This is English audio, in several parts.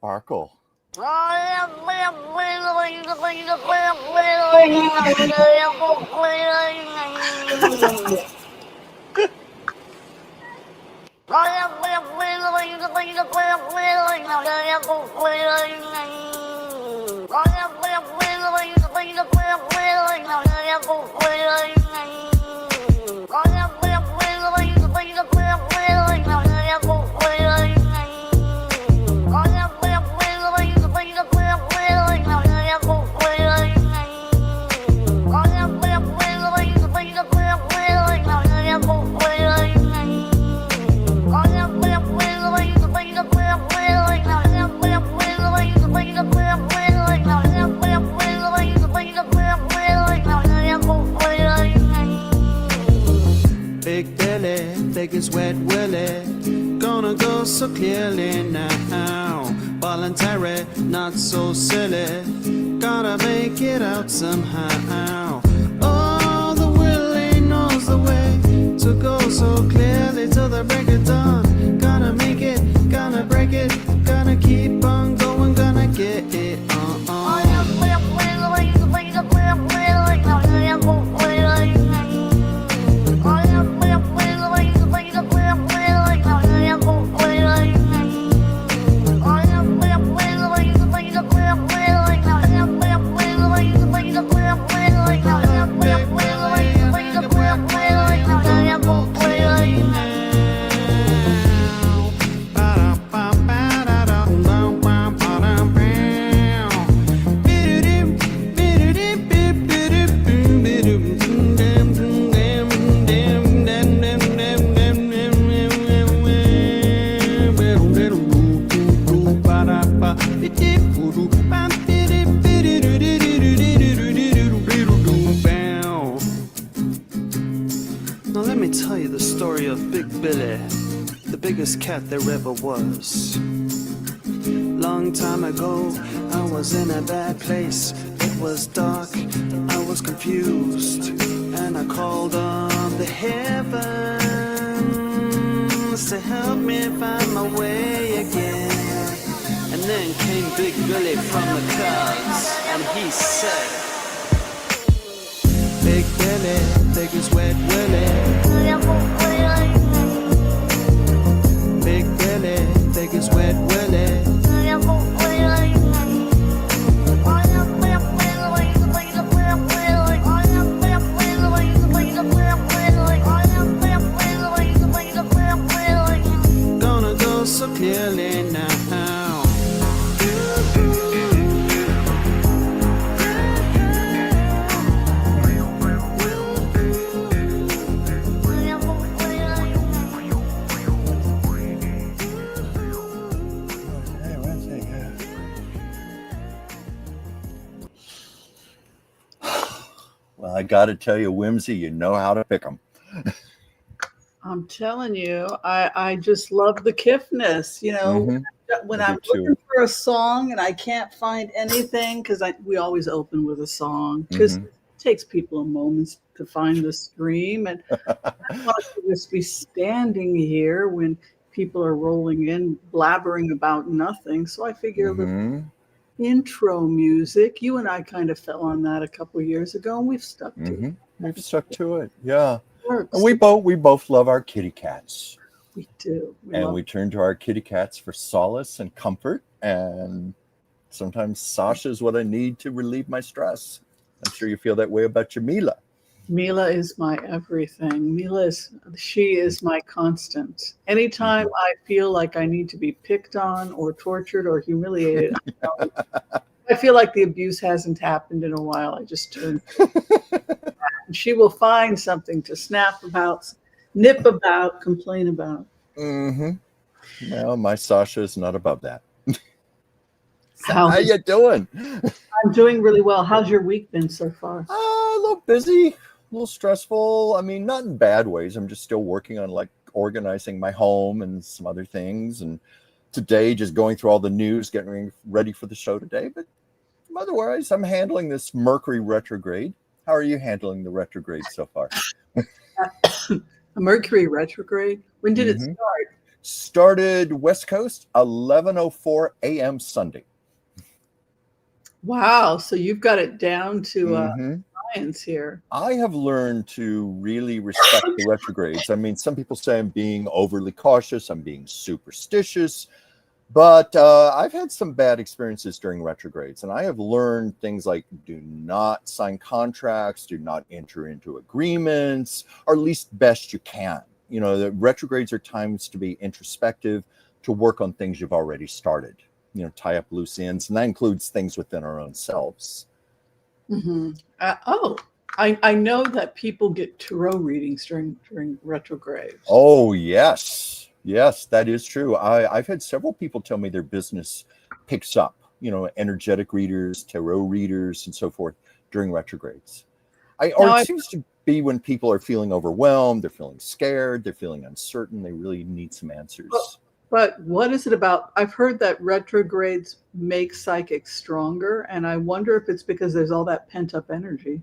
sparkle. Big belly, biggest wet willy, gonna go so clearly now. Voluntary, not so silly, gotta make it out somehow. Oh, the willy knows the way to go so clearly till the break of dawn. Gonna make it, gonna break it, gonna keep on going, gonna get it on. Now let me tell you the story of Big Billy, the biggest cat there ever was. Long time ago, I was in a bad place. It was dark, I was confused, and I called on the heavens to help me find my way again. And then came Big Billy from the clouds, and he said, Big Billy, biggest wet willy. Big Billy, biggest wet willy. Gonna go so clearly now. Well, I got to tell you, Whimsy, you know how to pick them. I'm telling you, I just love the kiffness. You know, when I I'm do too. looking for a song and I can't find anything, because we always open with a song, because it takes people a moment to find the stream. And I don't want to just be standing here when people are rolling in, blabbering about nothing. So I figure a little intro music. You and I kind of fell on that a couple of years ago, and we've stuck to it. We've stuck to it, yeah. Works. And we both love our kitty cats. We do. We turn to our kitty cats for solace and comfort. And sometimes Sasha is what I need to relieve my stress. I'm sure you feel that way about your Mila. Mila is my everything. She is my constant. Anytime I feel like I need to be picked on or tortured or humiliated, I feel like the abuse hasn't happened in a while. I just turn. She will find something to snap about, nip about, complain about. Well, my Sasha is not above that. How you doing? I'm doing really well. How's your week been so far? A little busy, a little stressful. I mean, not in bad ways. I'm just still working on like organizing my home and some other things. And today, just going through all the news, getting ready for the show today. But otherwise, I'm handling this Mercury retrograde. How are you handling the retrograde so far? A Mercury retrograde? When did it start? Started West Coast, 11:04 a.m. Sunday. Wow. So you've got it down to Mhm. science here. I have learned to really respect the retrogrades. I mean, some people say I'm being overly cautious, I'm being superstitious, but I've had some bad experiences during retrogrades, and I have learned things like do not sign contracts, do not enter into agreements, or at least best you can. You know, the retrogrades are times to be introspective, to work on things you've already started, you know, tie up loose ends, and that includes things within our own selves. Hmm. I know that people get tarot readings during retrogrades. Oh, yes. Yes, that is true. I've had several people tell me their business picks up, you know, energetic readers, tarot readers, and so forth during retrogrades. Or Now, it seems to be when people are feeling overwhelmed, they're feeling scared, they're feeling uncertain, they really need some answers. but what is it about? I've heard that retrogrades make psychics stronger, and I wonder if it's because there's all that pent up energy.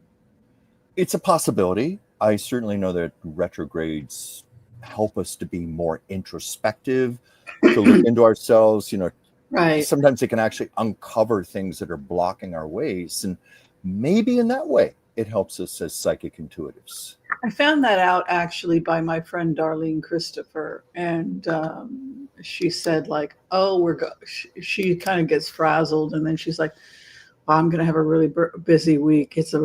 It's a possibility. I certainly know that retrogrades help us to be more introspective, to look into ourselves. You know, Right. sometimes it can actually uncover things that are blocking our ways. And maybe in that way, it helps us as psychic intuitives. I found that out actually by my friend Darlene Christopher, and she said like, "Oh, she kind of gets frazzled, and then she's like, well, I'm going to have a really busy week. It's a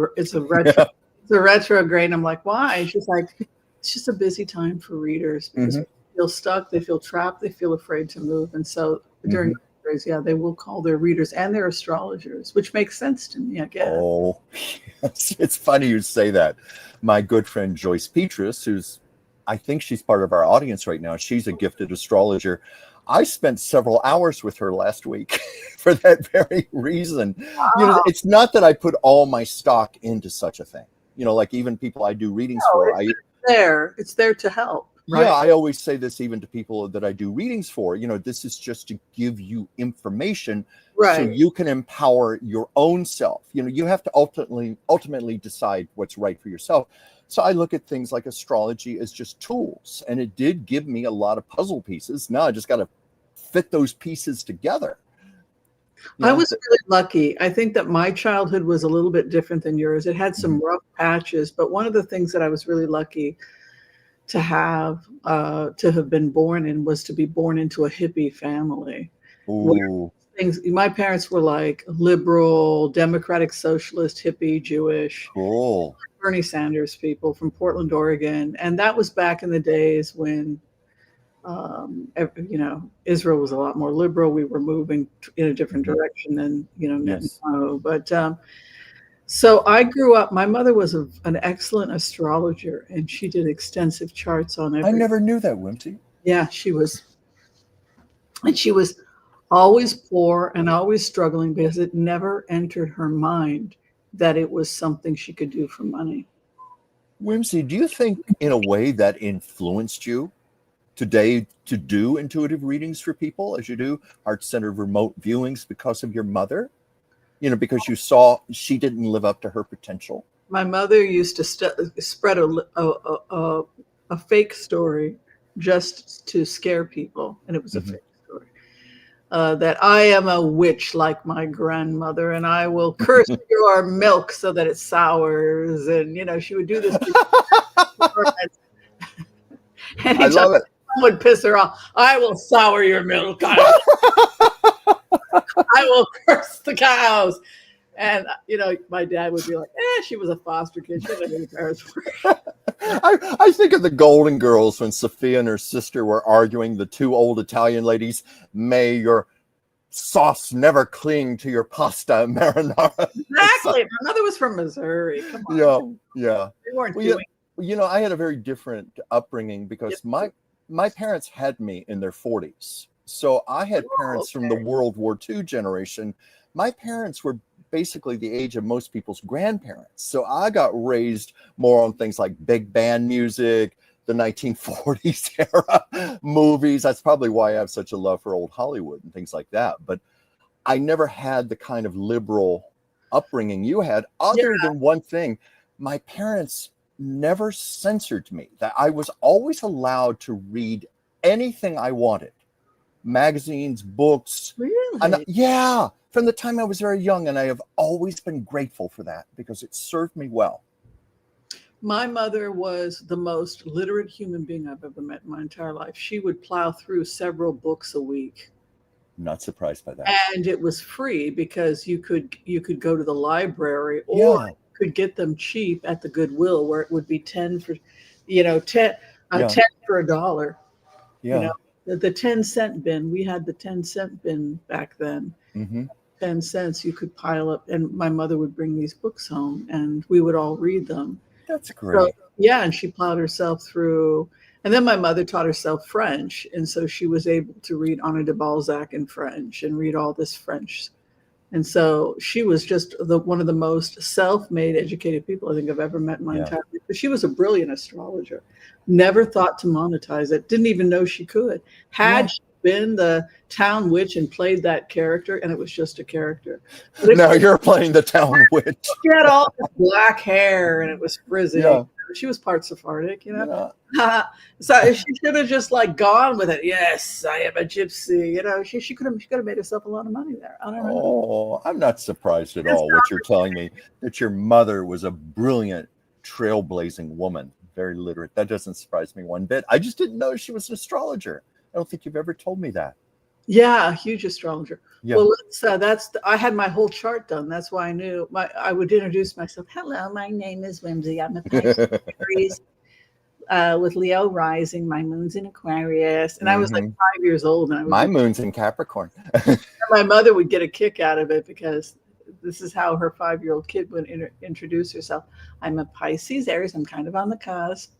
retrograde." I'm like, why? She's like, it's just a busy time for readers because Mhm. they feel stuck, they feel trapped, they feel afraid to move, and so during Mhm. retrogrades, yeah, they will call their readers and their astrologers, which makes sense to me, I guess. Oh, yes. It's funny you say that. My good friend Joyce Petrus, I think she's part of our audience right now, she's a gifted astrologer. I spent several hours with her last week for that very reason. You know, Wow. it's not that I put all my stock into such a thing. You know, like even people I do readings No, for, it's there to help, yeah, right? I always say this even to people that I do readings for. You know, this is just to give you information so Right. you can empower your own self. You know, you have to ultimately decide what's right for yourself. So I look at things like astrology as just tools, and it did give me a lot of puzzle pieces. Now I just got to fit those pieces together. You I know, was really lucky. I think that my childhood was a little bit different than yours. It had some Mhm. rough patches, but one of the things that I was really lucky to have been born in was to be born into a hippie family where Ooh, my parents were like liberal, democratic, socialist, hippie, Jewish, cool. Bernie Sanders people from Portland, Oregon. And that was back in the days when Israel was a lot more liberal. We were moving in a different Mhm. direction than, Yes. Netanyahu. But so I grew up, my mother was an excellent astrologer, and she did extensive charts on I every, never knew that, Whimsy. yeah, she was always poor and always struggling because it never entered her mind that it was something she could do for money. Whimsy, do you think in a way that influenced you today to do intuitive readings for people as you do heart-centered remote viewings because of your mother? You know, because you saw she didn't live up to her potential. My mother used to spread a fake story just to scare people, and it was a Mhm. fake story. That I am a witch like my grandmother, and I will curse your milk so that it sours. And she would do this performance. I Anytime love it. someone would piss her off, I will sour your milk. I will curse the cows. And my dad would be like, she was a foster kid. She didn't know who her parents were. I think of the Golden Girls when Sophia and her sister were arguing, the two old Italian ladies, may your sauce never cling to your pasta marinara. Exactly. My mother was from Missouri. Come on. Yeah, yeah. They weren't Well, doing I had a very different upbringing because it. my parents had me in their 40s. So I had Oh, parents from the okay. World War II generation. My parents were basically the age of most people's grandparents. So I got raised more on things like big band music, the 1940s era movies. That's probably why I have such a love for old Hollywood and things like that. But I never had the kind of liberal upbringing you had, Yeah. other than one thing. My parents never censored me, that I was always allowed to read anything I wanted. Magazines, books. Really? And yeah, from the time I was very young, and I have always been grateful for that because it served me well. My mother was the most literate human being I've ever met in my entire life. She would plow through several books a week. Not surprised by that. And it was free because you could go to the library, or Yeah. you could get them cheap at the Goodwill, where it would be 10 for, you know, 10 Yeah. 10 for $1. Yeah. You know, the 10-cent bin. We had the 10-cent bin back then. Mm-hmm. 10 cents you could pile up, and my mother would bring these books home, and we would all read them. That's great. So, yeah, and she plowed herself through. And then my mother taught herself French, and so she was able to read Henri de Balzac in French and read all this French. And so she was just one of the most self-made, educated people I think I've ever met in my entire life. But she was a brilliant astrologer. Never thought to monetize it. Didn't even know she could. Had she been the town witch and played that character, and it was just a character. Now you're playing the town witch. She had all this black hair, and it was frizzy. Yeah. She was part Sephardic, you know. Yeah. So she should have just like gone with it. Yes, I am a gypsy. You know, she could have made herself a lot of money there. I don't know. Oh, I'm not surprised at all what you're telling me, that your mother was a brilliant, trailblazing woman, very literate. That doesn't surprise me one bit. I just didn't know she was an astrologer. I don't think you've ever told me that. Yeah, huge astrologer. Yeah. Well, I had my whole chart done. That's why I knew. I would introduce myself. Hello, my name is Whimsy. I'm a Pisces Aries, with Leo rising. My moon's in Aquarius, and I was like 5 years old. And my moon's in Capricorn. My mother would get a kick out of it because this is how her 5-year-old kid would introduce herself. I'm a Pisces Aries. I'm kind of on the cusp.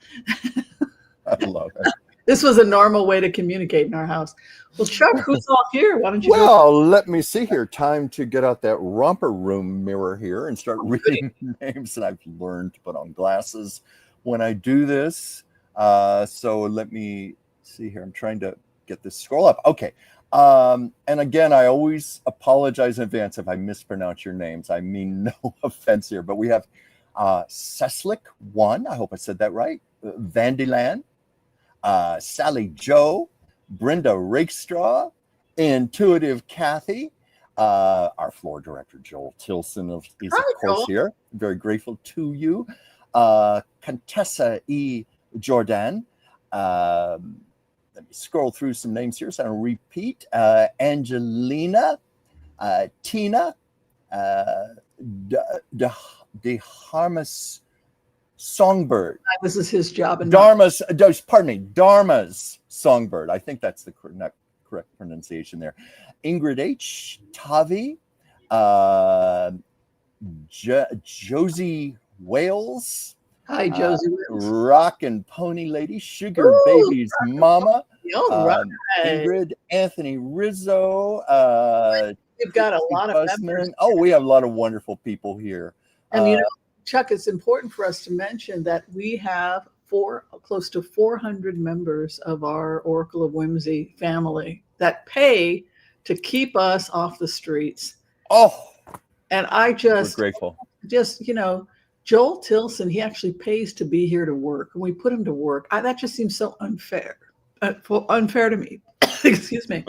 I love it. This was a normal way to communicate in our house. Well, Chuck, who's all here? Why don't you let me see here. Time to get out that romper room mirror here and start reading names. And I've learned to put on glasses when I do this. So let me see here. I'm trying to get this scroll up. Okay. And again, I always apologize in advance if I mispronounce your names. I mean no offense here, but we have Ceslic 1. I hope I said that right. Vandyland. Sally Joe, Brenda Rakestraw, Intuitive Kathy, our floor director Joel Tilson is of course here. Very grateful to you. Contessa E. Jordan. Let me scroll through some names here so I don't repeat. Angelina, Tina, DeHarmas Songbird. This is his job. Dharma's Songbird. I think that's the correct pronunciation there. Ingrid H. Tavi, Josie Wales. Hi, Josie Wales. Rock and Pony Lady, Sugar Baby's Mama. Right. Ingrid, Anthony Rizzo. You've got a lot of members. Oh, we have a lot of wonderful people here. And you know, Chuck, it's important for us to mention that we have close to 400 members of our Oracle of Whimsy family that pay to keep us off the streets. Oh, and we're grateful. You know, Joel Tilson, he actually pays to be here to work, and we put him to work. That just seems so unfair to me. Excuse me.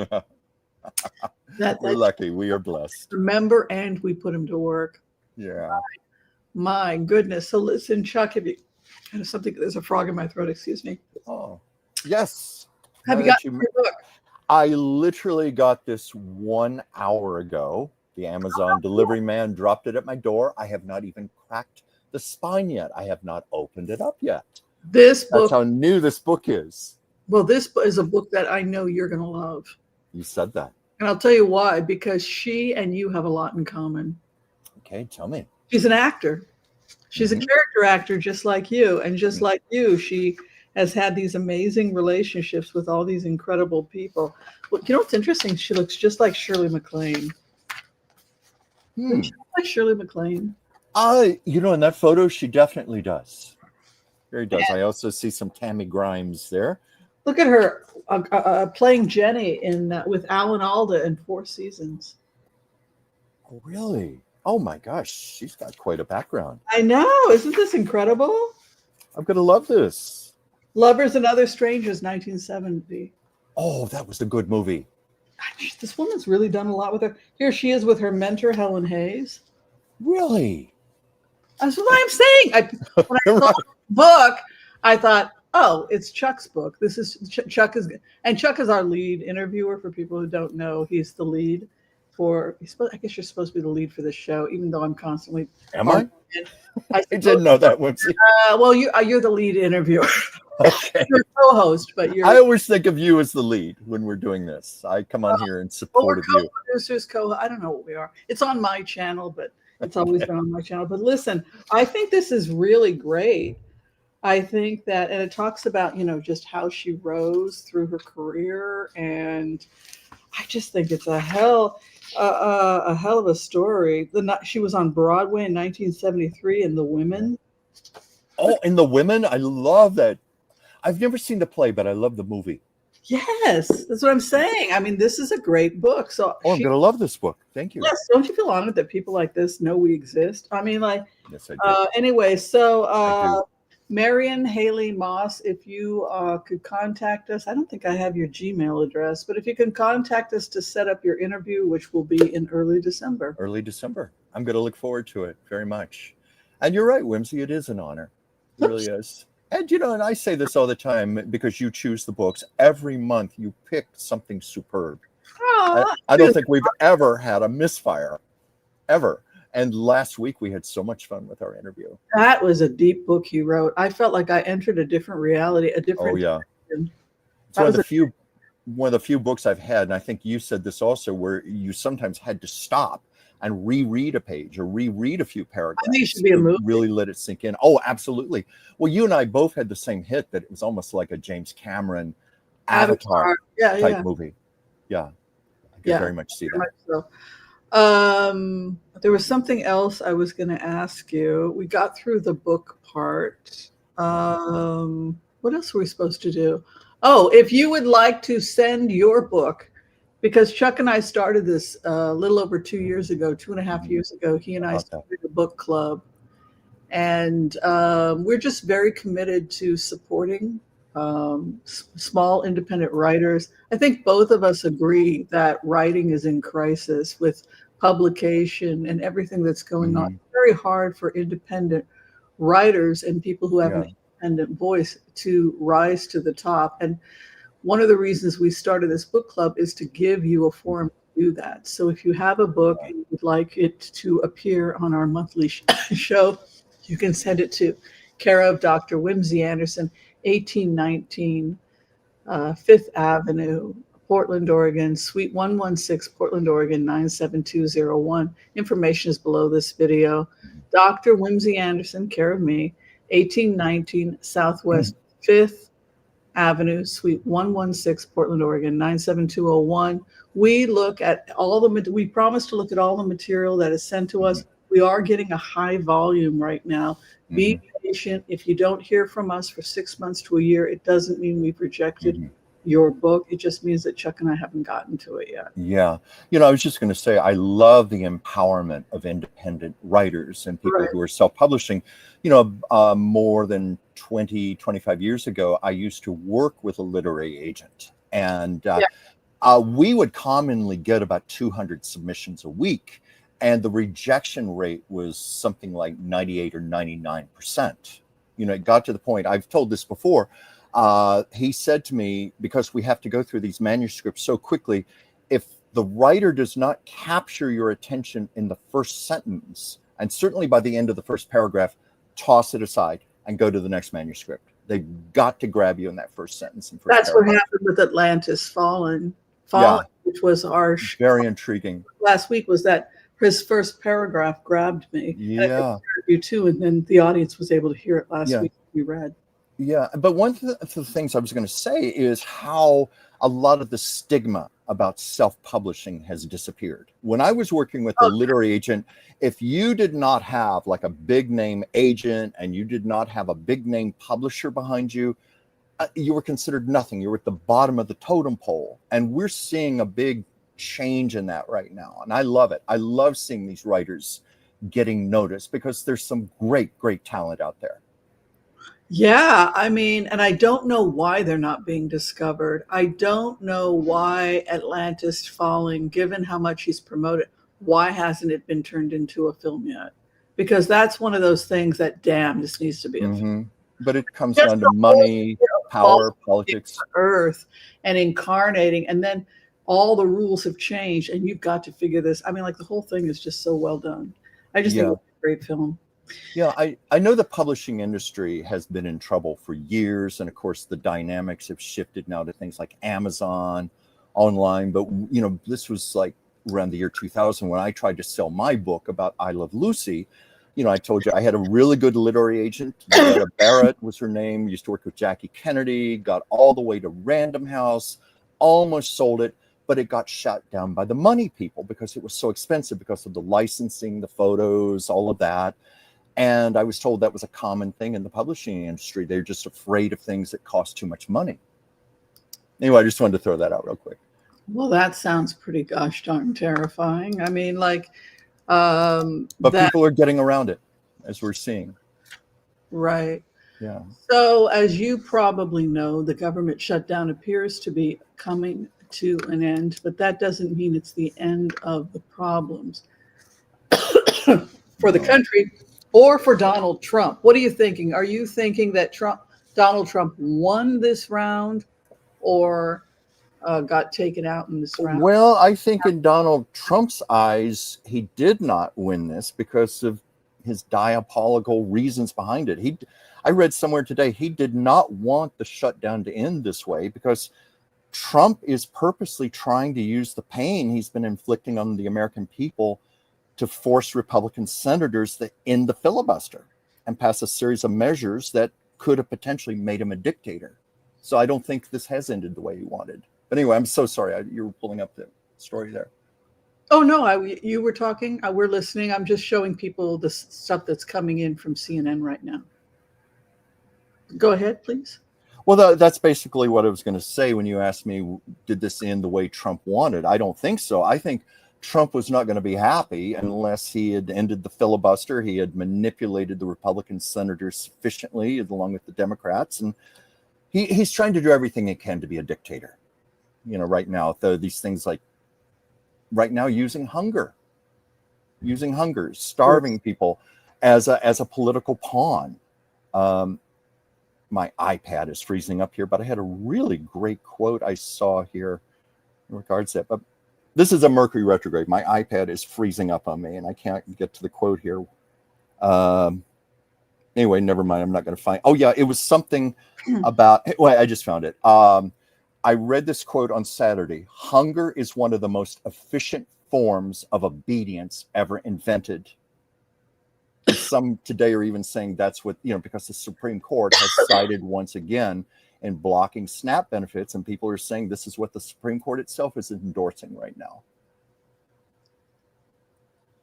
We're lucky. We are blessed. Remember, and we put him to work. Yeah. My goodness. So listen, Chuck, there's a frog in my throat, excuse me. Oh, yes. Have you got your book? I literally got this 1 hour ago. The Amazon delivery man dropped it at my door. I have not even cracked the spine yet. I have not opened it up yet. That's how new this book is. Well, this is a book that I know you're going to love. You said that. And I'll tell you why, because she and you have a lot in common. Okay, tell me. She's an actor. She's a character actor just like you. And just like you, she has had these amazing relationships with all these incredible people. Well, you know what's interesting? She looks just like Shirley MacLaine. Doesn't she look like Shirley MacLaine? You know, in that photo, she definitely does. Very does. I also see some Tammy Grimes there. Look at her playing Jenny with Alan Alda in 4 Seasons. Oh, really? Oh my gosh, she's got quite a background. I know. Isn't this incredible? I'm going to love this. Lovers and Other Strangers, 1970. Oh, that was a good movie. This woman's really done a lot with her. Here she is with her mentor, Helen Hayes. Really? That's what I'm saying. When I saw Right. the book, I thought, oh, it's Chuck's book. This is Chuck and Chuck is our lead interviewer. For people who don't know, he's the lead I guess you're supposed to be the lead for this show, even though I'm constantly. Am I? I I didn't know that, Whimsy. Well, you're the lead interviewer. Okay. You're a co-host, but I always think of you as the lead when we're doing this. I come on here in well, support we're of you. co-producers. I don't know what we are. It's on my channel, but it's always been on my channel. But listen, I think this is really great. I think that, and it talks about, just how she rose through her career, and I just think it's a hell of a story. She was on Broadway in 1973 in The Women. Oh, and The Women, I love that. I've never seen the play, but I love the movie. Yes, that's what I'm saying. I mean, this is a great book. So I'm going to love this book. Thank you. yes, don't you feel honored that people like this know we exist? I mean, like, Yes, I do. anyway, so I do. Marion Haley Moss, if you could contact us, I don't think I have your Gmail address, but if you can contact us to set up your interview, which will be in early December. Early December. I'm going to look forward to it very much. And you're right, Whimsy, it is an honor. It really is. And, and I say this all the time because you choose the books. Every month you pick something superb. I don't think we've ever had a misfire, ever. And last week we had so much fun with our interview. That was a deep book you wrote. I felt like I entered a different reality, a different. Oh yeah, dimension. It's one of the few books I've had, and I think you said this also, where you sometimes had to stop and reread a page or reread a few paragraphs. I think it should be a movie. Really let it sink in. Oh, absolutely. Well, you and I both had the same hit that it was almost like a James Cameron Avatar type movie. Yeah, I could very much see that. So. There was something else I was going to ask you. We got through the book part. What else were we supposed to do? Oh, if you would like to send your book, because Chuck and I started this a little over 2 years ago, 2.5 years ago. He and I started a book club. And we're just very committed to supporting small independent writers. I think both of us agree that writing is in crisis with publication and everything that's going on. It's very hard for independent writers and people who have an independent voice to rise to the top. And one of the reasons we started this book club is to give you a forum to do that. So if you have a book and you would like it to appear on our monthly show, you can send it to care of Dr. Whimsy Anderson, 1819 5th Avenue, Portland, Oregon, Suite 116, Portland, Oregon, 97201. Information is below this video. Dr. Whimsy Anderson, care of me, 1819 Southwest 5th Avenue, Suite 116, Portland, Oregon, 97201. We look at we promise to look at all the material that is sent to us. We are getting a high volume right now. Be patient. If you don't hear from us for 6 months to a year, it doesn't mean we've rejected your book. It just means that Chuck and I haven't gotten to it yet. Yeah. I was just going to say, I love the empowerment of independent writers and people who are self-publishing. More than 20, 25 years ago, I used to work with a literary agent, and we would commonly get about 200 submissions a week. And the rejection rate was something like 98 or 99%. It got to the point, I've told this before, he said to me, because we have to go through these manuscripts so quickly, if the writer does not capture your attention in the first sentence, and certainly by the end of the first paragraph, toss it aside and go to the next manuscript. They've got to grab you in that first sentence. And that's paragraph. What happened with Atlantis Fallen, which was our very intriguing. Last week was that his first paragraph grabbed me. Yeah. You too, and then the audience was able to hear it last week. We read. Yeah, but one of the things I was going to say is how a lot of the stigma about self-publishing has disappeared. When I was working with a literary agent, if you did not have like a big name agent and you did not have a big name publisher behind you, you were considered nothing. You were at the bottom of the totem pole. And we're seeing a big change in that right now. And I love it. I love seeing these writers getting noticed because there's some great talent out there. Yeah, I mean, and I don't know why they're not being discovered. I don't know why Atlantis falling, given how much he's promoted, why hasn't it been turned into a film yet? Because that's one of those things that, damn, this needs to be a film. Hmm. But it comes Just down to the whole money, idea of power, falling to politics. Earth and incarnating, and then all the rules have changed, and you've got to figure this. I mean, like the whole thing is just so well done. I just think Yeah. it's a great film. Yeah, I know the publishing industry has been in trouble for years. And of course, the dynamics have shifted now to things like Amazon, online. But, this was like around the year 2000 when I tried to sell my book about I Love Lucy. I told you I had a really good literary agent. Loretta Barrett was her name, used to work with Jackie Kennedy, got all the way to Random House, almost sold it, but it got shut down by the money people because it was so expensive because of the licensing, the photos, all of that. And I was told that was a common thing in the publishing industry. They're just afraid of things that cost too much money. Anyway, I just wanted to throw that out real quick. Well, that sounds pretty gosh darn terrifying. I mean, like, But that, people are getting around it, as we're seeing. right. Yeah. So, as you probably know, the government shutdown appears to be coming to an end, but that doesn't mean it's the end of the problems for the No. country or for Donald Trump. What are you thinking? Are you thinking that Donald Trump won this round or got taken out in this round? Well, I think in Donald Trump's eyes, he did not win this because of his diabolical reasons behind it. I read somewhere today, he did not want the shutdown to end this way because Trump is purposely trying to use the pain he's been inflicting on the American people to force Republican senators to end the filibuster and pass a series of measures that could have potentially made him a dictator. So I don't think this has ended the way he wanted. But anyway, I'm so sorry. You were pulling up the story there. Oh no, you were talking. We're listening. I'm just showing people the stuff that's coming in from CNN right now. Go ahead, please. Well, that's basically what I was going to say when you asked me, did this end the way Trump wanted? I don't think so. I think Trump was not going to be happy unless he had ended the filibuster. He had manipulated the Republican senators sufficiently, along with the Democrats, and he's trying to do everything he can to be a dictator. Right now, these things like right now using hunger, starving people as a political pawn. My iPad is freezing up here, but I had a really great quote I saw here in regards to that. But this is a Mercury retrograde. My iPad is freezing up on me, and I can't get to the quote here. Anyway, never mind. I'm not going to find. Oh yeah, it was something about. Well, I just found it. I read this quote on Saturday. Hunger is one of the most efficient forms of obedience ever invented. And some today are even saying that's what, because the Supreme Court has sided once again in blocking SNAP benefits. And people are saying this is what the Supreme Court itself is endorsing right now.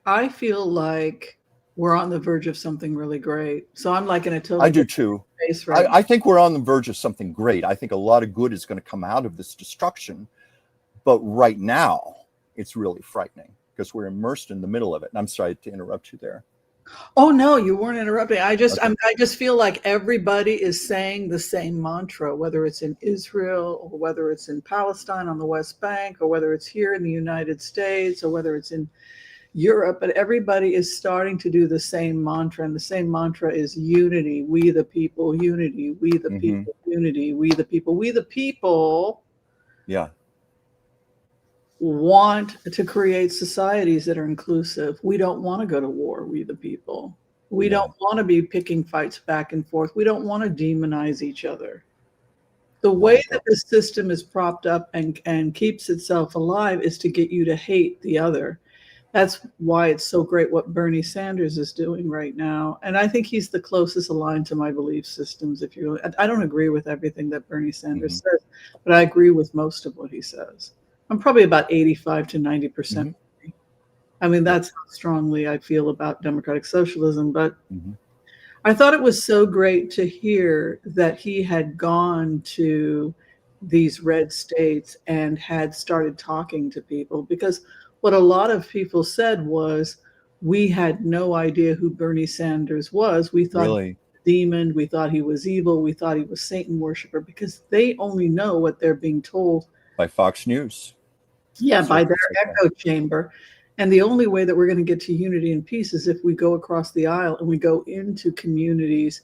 I feel like we're on the verge of something really great. So I'm like in a totally I do too. space right I think we're on the verge of something great. I think a lot of good is going to come out of this destruction. But right now, it's really frightening because we're immersed in the middle of it. And I'm sorry to interrupt you there. Oh no, you weren't interrupting. I just Okay. I just feel like everybody is saying the same mantra, whether it's in Israel or whether it's in Palestine on the West Bank or whether it's here in the United States or whether it's in Europe, but everybody is starting to do the same mantra, and the same mantra is unity, we the people, unity, we the people, unity, we the people. We the people Yeah. want to create societies that are inclusive. We don't want to go to war, we the people. We don't want to be picking fights back and forth. We don't want to demonize each other. The way that this system is propped up and keeps itself alive is to get you to hate the other. That's why it's so great what Bernie Sanders is doing right now. And I think he's the closest aligned to my belief systems. I don't agree with everything that Bernie Sanders says, but I agree with most of what he says. I'm probably about 85 to 90%. I mean, that's how strongly I feel about democratic socialism. But I thought it was so great to hear that he had gone to these red states and had started talking to people, because what a lot of people said was, we had no idea who Bernie Sanders was. We thought he was demon. We thought he was evil. We thought he was Satan worshiper because they only know what they're being told. By Fox News. Yeah, by their Circles like that. echo chamber. And the only way that we're going to get to unity and peace is if we go across the aisle and we go into communities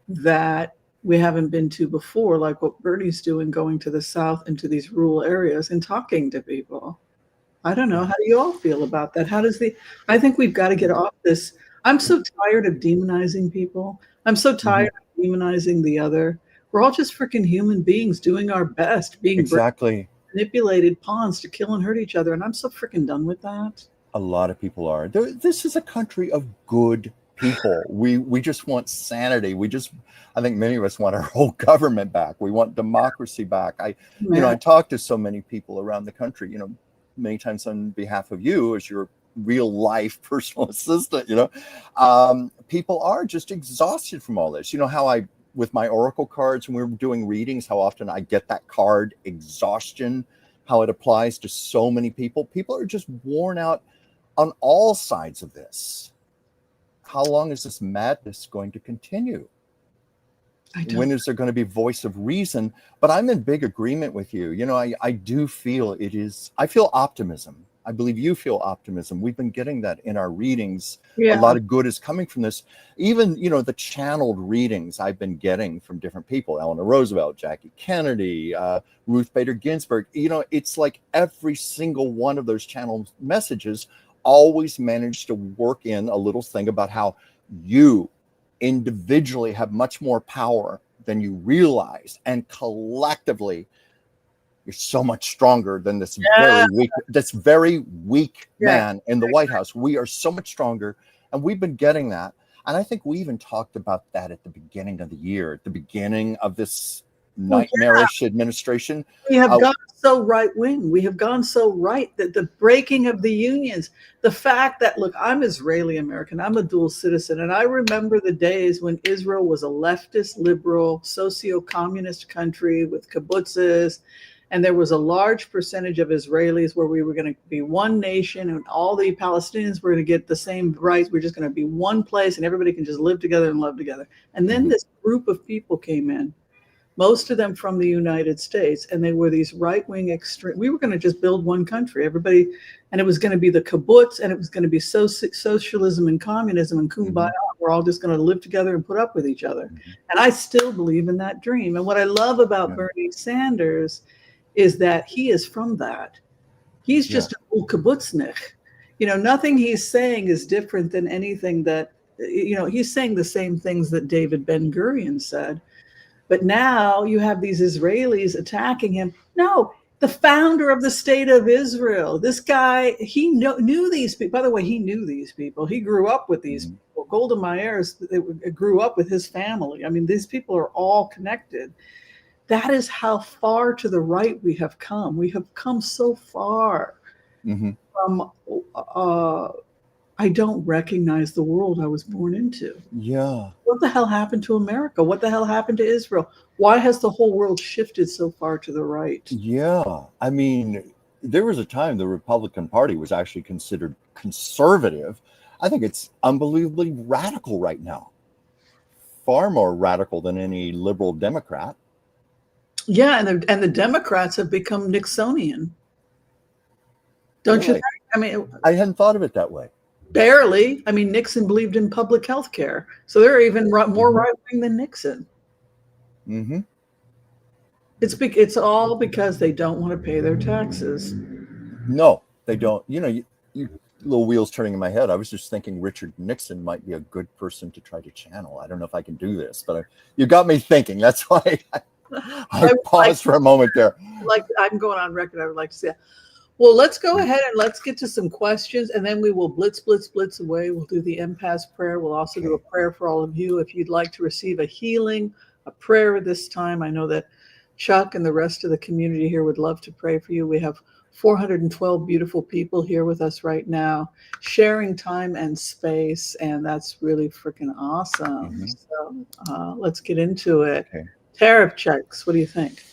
that we haven't been to before, like what Bernie's doing, going to the South into these rural areas and talking to people. I don't know. How do you all feel about that? I think we've got to get off this. I'm so tired of demonizing people. I'm so tired of demonizing the other. We're all just freaking human beings doing our best, being Exactly. manipulated pawns to kill and hurt each other. And I'm so freaking done with that. A lot of people are. This is a country of good people. We just want sanity. I think many of us want our whole government back. We want democracy back. I talk to so many people around the country, many times on behalf of you as your real life personal assistant, people are just exhausted from all this. You know how with my oracle cards, when we're doing readings, how often I get that card exhaustion, how it applies to so many people. People are just worn out on all sides of this. How long is this madness going to continue? When is there going to be voice of reason? But I'm in big agreement with you. I do feel I feel optimism. I believe you feel optimism. We've been getting that in our readings. Yeah. A lot of good is coming from this. Even, the channeled readings I've been getting from different people, Eleanor Roosevelt, Jackie Kennedy, Ruth Bader Ginsburg, it's like every single one of those channeled messages always managed to work in a little thing about how you individually have much more power than you realize, and collectively you're so much stronger than this very weak man in the White House. We are so much stronger, and we've been getting that. And I think we even talked about that at the beginning of the year, at the beginning of this nightmarish administration. We have gone so right wing. We have gone so right that the breaking of the unions, the fact that, look, I'm Israeli American, I'm a dual citizen. And I remember the days when Israel was a leftist, liberal, socio-communist country with kibbutzes. And there was a large percentage of Israelis where we were going to be one nation and all the Palestinians were going to get the same rights. We're just going to be one place and everybody can just live together and love together. And then this group of people came in, most of them from the United States, and they were these right-wing extreme. We were going to just build one country, everybody, and it was going to be the kibbutz, and it was going to be socialism and communism and kumbaya. We're all just going to live together and put up with each other. And I still believe in that dream. And what I love about Bernie Sanders is that he is from that. He's just a cool kibbutznik. Nothing he's saying is different than anything that, he's saying the same things that David Ben-Gurion said. But now you have these Israelis attacking him. No, the founder of the state of Israel, this guy, he knew these people. By the way, he knew these people. He grew up with these people. Golda Meir grew up with his family. I mean, these people are all connected. That is how far to the right we have come. We have come so far from, I don't recognize the world I was born into. Yeah. What the hell happened to America? What the hell happened to Israel? Why has the whole world shifted so far to the right? Yeah. I mean, there was a time the Republican Party was actually considered conservative. I think it's unbelievably radical right now. Far more radical than any liberal Democrat. Yeah, and the Democrats have become Nixonian. Don't you think? I mean, I hadn't thought of it that way. Barely. I mean, Nixon believed in public health care. So they're even more right-wing than Nixon. It's all because they don't want to pay their taxes. No, they don't. You little wheels turning in my head. I was just thinking Richard Nixon might be a good person to try to channel. I don't know if I can do this, but you got me thinking. That's why I paused for a moment there. Like, I'm going on record. I would like to say, well, let's go ahead and let's get to some questions, and then we will blitz away. We'll do the empath prayer. We'll also do a prayer for all of you. If you'd like to receive a healing, a prayer this time, I know that Chuck and the rest of the community here would love to pray for you. We have 412 beautiful people here with us right now, sharing time and space, and that's really freaking awesome. So let's get into it. Okay. Tariff checks. What do you think?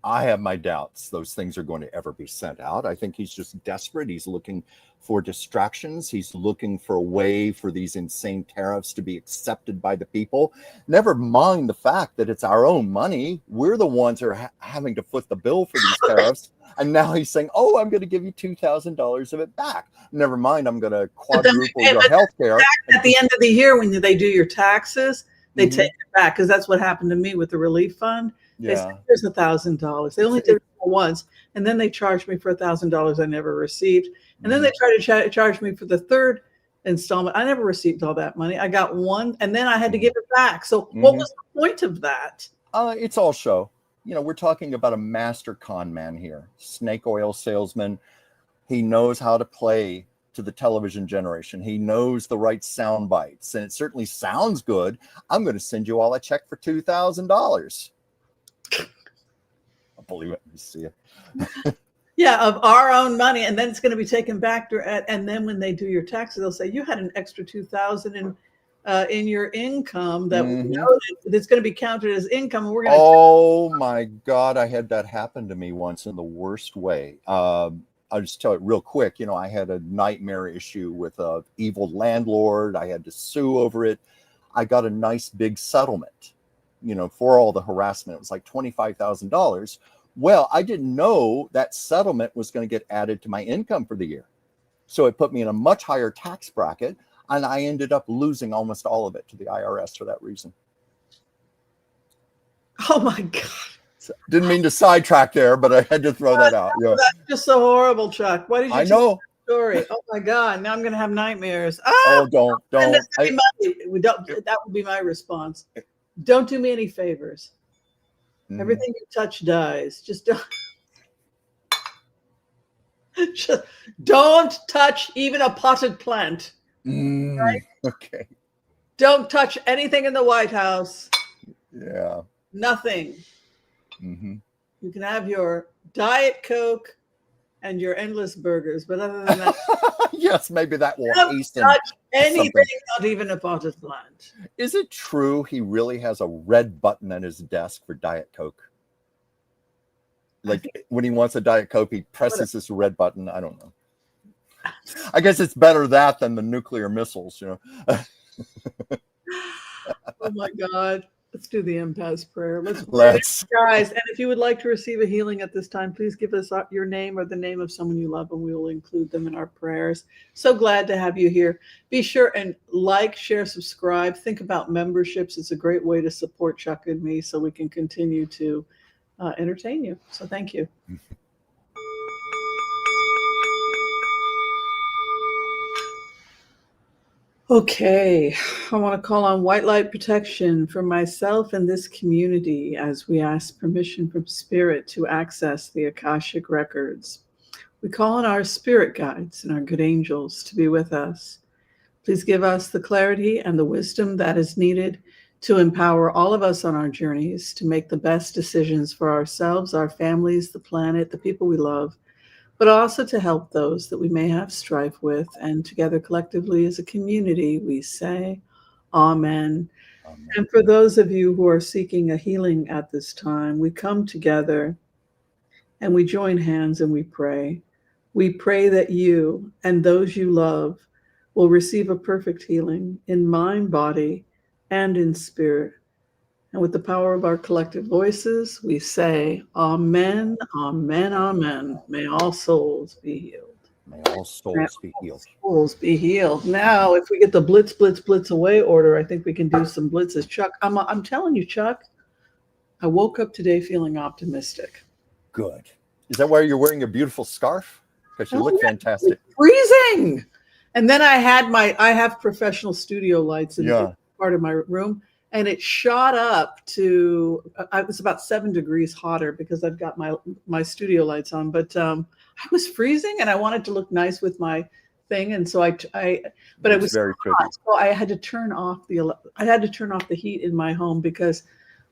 I have my doubts those things are going to ever be sent out. I think he's just desperate. He's looking for distractions. He's looking for a way for these insane tariffs to be accepted by the people. Never mind the fact that it's our own money. We're the ones who are having to foot the bill for these tariffs. And now he's saying, oh, I'm going to give you $2,000 of it back. Never mind, I'm going to quadruple your health care. At the end of the year, when they do your taxes, they take it back, because that's what happened to me with the relief fund. They said, here's $1,000. They only did it once, and then they charged me for $1,000 I never received. And then they tried to charge me for the third installment. I never received all that money. I got one, and then I had to give it back. So what was the point of that? It's all show. You know, we're talking about a master con man here, snake oil salesman. He knows how to play to the television generation. He knows the right sound bites, and it certainly sounds good. I'm going to send you all a check for $2,000. I'll believe it. Let me see it. Yeah, of our own money, and then it's going to be taken back and then when they do your taxes, they'll say you had an extra $2,000 in your income that we noted that's going to be counted as income, and we're going to. Oh my God, I had that happen to me once in the worst way. I'll just tell it real quick. You know, I had a nightmare issue with a evil landlord. I had to sue over it. I got a nice big settlement, you know, for all the harassment. It was like $25,000. Well, I didn't know that settlement was going to get added to my income for the year. So it put me in a much higher tax bracket, and I ended up losing almost all of it to the IRS for that reason. Oh my God. So, didn't mean to sidetrack there, but I had to throw that out. Yeah. That's just so horrible, Chuck. Why did you I know. Story? Oh my God. Now I'm going to have nightmares. Oh, don't. That would be my response. Don't do me any favors. Everything you touch dies. Just don't touch even a potted plant. Right? Okay. Don't touch anything in the White House. Yeah. Nothing. You can have your Diet Coke and your endless burgers, but other than that, yes, maybe that will hasten touch anything, not even a potted plant. Is it true he really has a red button at his desk for Diet Coke? Like when he wants a Diet Coke, he presses this red button. I don't know. I guess it's better that than the nuclear missiles, you know. Oh my God. Let's do the empath's prayer. Let's guys. And if you would like to receive a healing at this time, please give us your name or the name of someone you love, and we will include them in our prayers. So glad to have you here. Be sure and like, share, subscribe. Think about memberships. It's a great way to support Chuck and me so we can continue to entertain you. So thank you. Okay, I want to call on white light protection for myself and this community as we ask permission from Spirit to access the Akashic records. We call on our spirit guides and our good angels to be with us. Please give us the clarity and the wisdom that is needed to empower all of us on our journeys to make the best decisions for ourselves, our families, the planet, the people we love, but also to help those that we may have strife with. And together collectively as a community, we say, Amen. Amen. And for those of you who are seeking a healing at this time, we come together and we join hands and we pray. We pray that you and those you love will receive a perfect healing in mind, body, and in spirit. And with the power of our collective voices, we say, Amen, Amen, Amen. May all souls be healed. May all souls be healed. Souls be healed. Now, if we get the blitz, blitz, blitz away order, I think we can do some blitzes. Chuck, I'm telling you, Chuck, I woke up today feeling optimistic. Good. Is that why you're wearing a beautiful scarf? Because you look fantastic. It's freezing. And then I have professional studio lights in part of my room. And it shot up to, it was about 7 degrees hotter because I've got my studio lights on. But I was freezing and I wanted to look nice with my thing. And so but it was very pretty. So I had to turn off the heat in my home because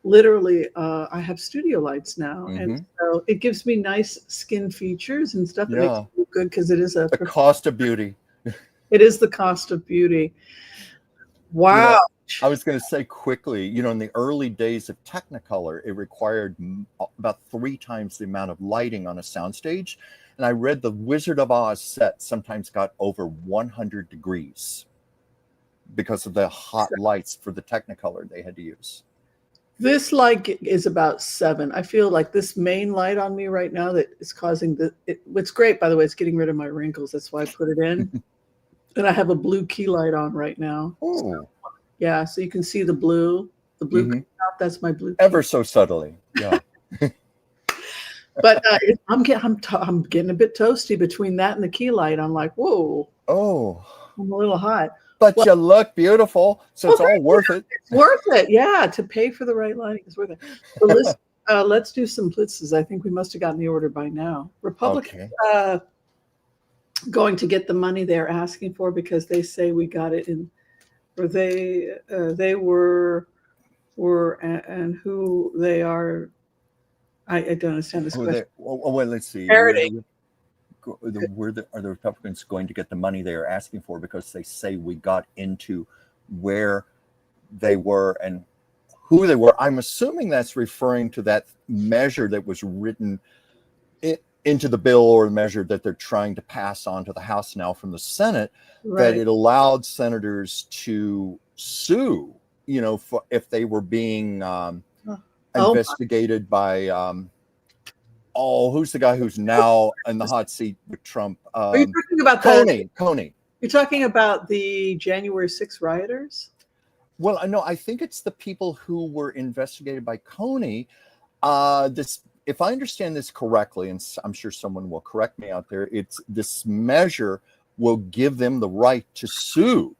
literally I have studio lights now. And so it gives me nice skin features and stuff that makes me look good because it is the cost of beauty. It is the cost of beauty. Wow. I was going to say quickly, in the early days of Technicolor, it required about 3 times the amount of lighting on a soundstage. And I read the Wizard of Oz set sometimes got over 100 degrees because of the hot lights for the Technicolor they had to use. This light is about 7. I feel like this main light on me right now that is causing what's great, by the way, it's getting rid of my wrinkles. That's why I put it in. And I have a blue key light on right now. Oh. Yeah, so you can see the blue out. That's my blue key. Ever so subtly. Yeah. But I'm getting a bit toasty between that and the key light. I'm like, whoa. Oh. I'm a little hot. But you look beautiful, so it's all worth it. It's worth it, yeah. To pay for the right lighting is worth it. So let's do some blitzes. I think we must have gotten the order by now. Republicans going to get the money they're asking for because they say we got it in, or they were and who they are. I don't understand this question. Well, let's see. Are the Republicans going to get the money they are asking for because they say we got into where they were and who they were? I'm assuming that's referring to that measure that was written into the bill, or the measure that they're trying to pass on to the House now from the Senate, that it allowed senators to sue, if they were being investigated by who's the guy who's now in the hot seat with Trump? Are you talking about Coney? You're talking about the January 6th rioters? Well, I think it's the people who were investigated by Coney. If I understand this correctly, and I'm sure someone will correct me out there, this measure will give them the right to sue,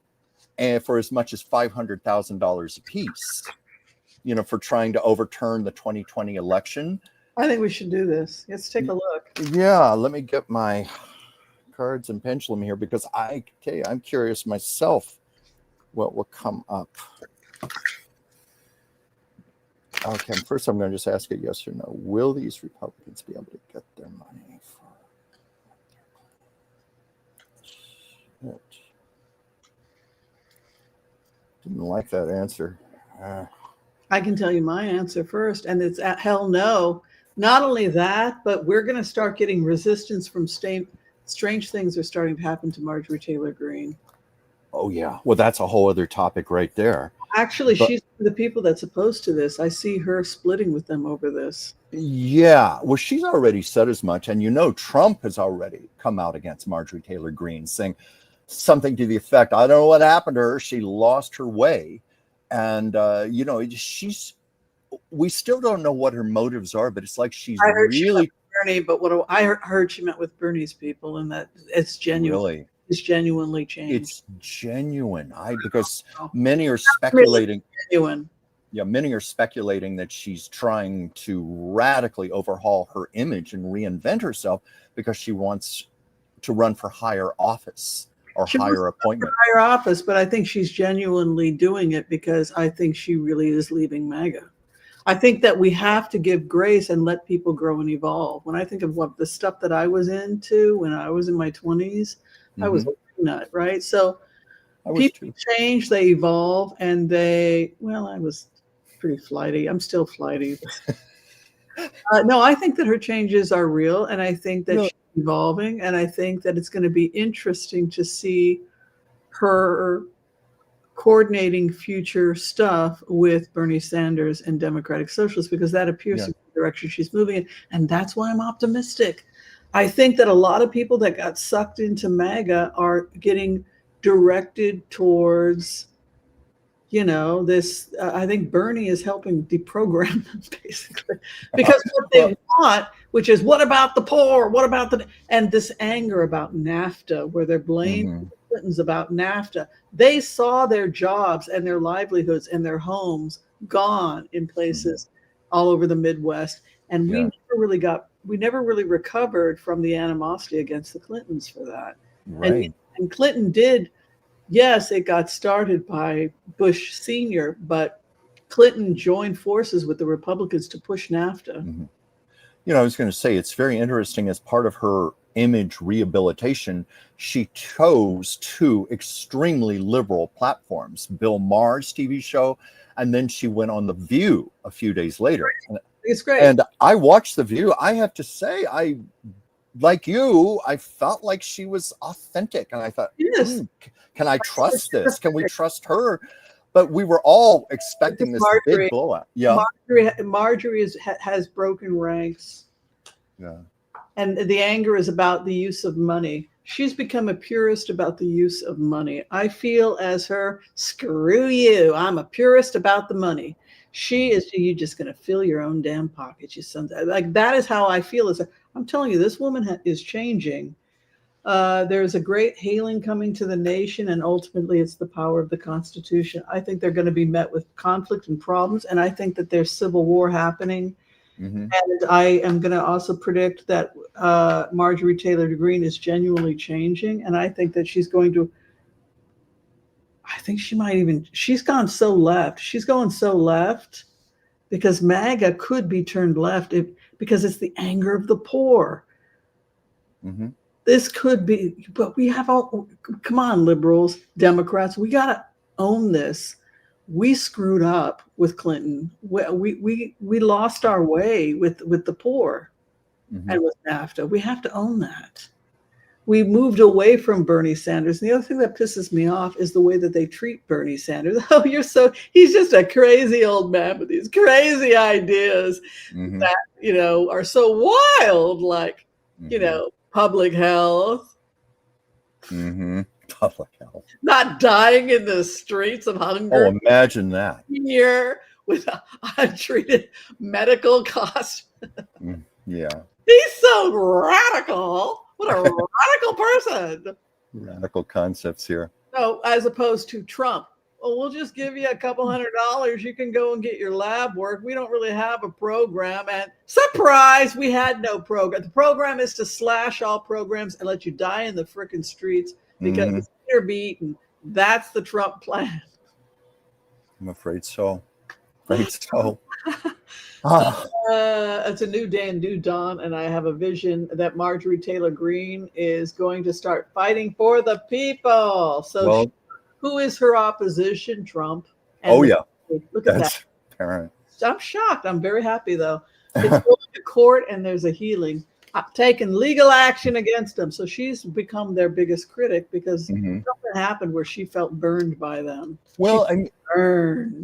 and for as much as $500,000 apiece, for trying to overturn the 2020 election. I think we should do this. Let's take a look. Yeah, let me get my cards and pendulum here, because I'm curious myself what will come up. Okay, first I'm going to just ask it yes or no. Will these Republicans be able to get their money for? Didn't like that answer. I can tell you my answer first, and it's hell no. Not only that, but we're going to start getting resistance from strange things are starting to happen to Marjorie Taylor Greene. Oh, yeah. Well, that's a whole other topic right there. Actually, she's the people that's opposed to this. I see her splitting with them over this. Yeah. Well, she's already said as much. And Trump has already come out against Marjorie Taylor Greene, saying something to the effect, I don't know what happened to her. She lost her way. And, we still don't know what her motives are, but it's like she's really Bernie. But what I heard, she met with Bernie's people, and that it's genuine. Really? It's genuinely changed. It's genuine. Because many are speculating. Genuine. Yeah, many are speculating that she's trying to radically overhaul her image and reinvent herself because she wants to run for higher office or higher appointment. Higher office, but I think she's genuinely doing it because I think she really is leaving MAGA. I think that we have to give grace and let people grow and evolve. When I think of what the stuff that I was into when I was in my 20s, I was a nut, right? So people change, they evolve, and I was pretty flighty. I'm still flighty. No, I think that her changes are real, and I think that she's evolving, and I think that it's going to be interesting to see her coordinating future stuff with Bernie Sanders and Democratic Socialists, because that appears to be the direction she's moving in, and that's why I'm optimistic. I think that a lot of people that got sucked into MAGA are getting directed towards, this. I think Bernie is helping deprogram them, basically, because what they want, which is what about the poor? What about and this anger about NAFTA, where they're blaming the Clintons about NAFTA. They saw their jobs and their livelihoods and their homes gone in places all over the Midwest, and we never really recovered from the animosity against the Clintons for that. Right. And Clinton did. Yes, it got started by Bush Sr., but Clinton joined forces with the Republicans to push NAFTA. I was going to say, it's very interesting as part of her image rehabilitation, she chose two extremely liberal platforms, Bill Maher's TV show, and then she went on The View a few days later. It's great. And I watched The View. I have to say, like you, I felt like she was authentic. And I thought, Yes. can I trust this? Can we trust her? But we were all expecting this big blowout. Yeah. Marjorie has broken ranks. Yeah. And the anger is about the use of money. She's become a purist about the use of money. I feel as her, screw you. I'm a purist about the money. She is, you just going to fill your own damn pockets, you son. Like, that is how I feel. As I'm telling you, this woman is changing. There's a great healing coming to the nation, and ultimately it's the power of the Constitution. I think they're going to be met with conflict and problems, and I think that there's civil war happening. Mm-hmm. And I am going to also predict that Marjorie Taylor Greene is genuinely changing, and I think that she's going to, I think she might even, she's gone so left. She's going so left because MAGA could be turned left because it's the anger of the poor. Mm-hmm. This could be, but we have all, come on, liberals, Democrats, we got to own this. We screwed up with Clinton. We lost our way with the poor, mm-hmm. and with NAFTA. We have to own that. We moved away from Bernie Sanders. And the other thing that pisses me off is the way that they treat Bernie Sanders. Oh, he's just a crazy old man with these crazy ideas, mm-hmm. that, are so wild, like, mm-hmm. Public health. Mm-hmm. Public health. Not dying in the streets of hunger. Oh, imagine that. Here with untreated medical costs. Yeah. He's so radical. What a radical person. Radical concepts here. No, as opposed to Trump. Well, we'll just give you a couple $100. You can go and get your lab work. We don't really have a program. And surprise, we had no program. The program is to slash all programs and let you die in the frickin' streets because mm-hmm. you're beaten. That's the Trump plan. I'm afraid so. It's a new day and new dawn, and I have a vision that Marjorie Taylor Greene is going to start fighting for the people. So who is her opposition? Trump. And look at that. Apparent. I'm shocked. I'm very happy, though. It's going to court, and there's a healing. I've taken legal action against them. So she's become their biggest critic because mm-hmm. something happened where she felt burned by them. Well,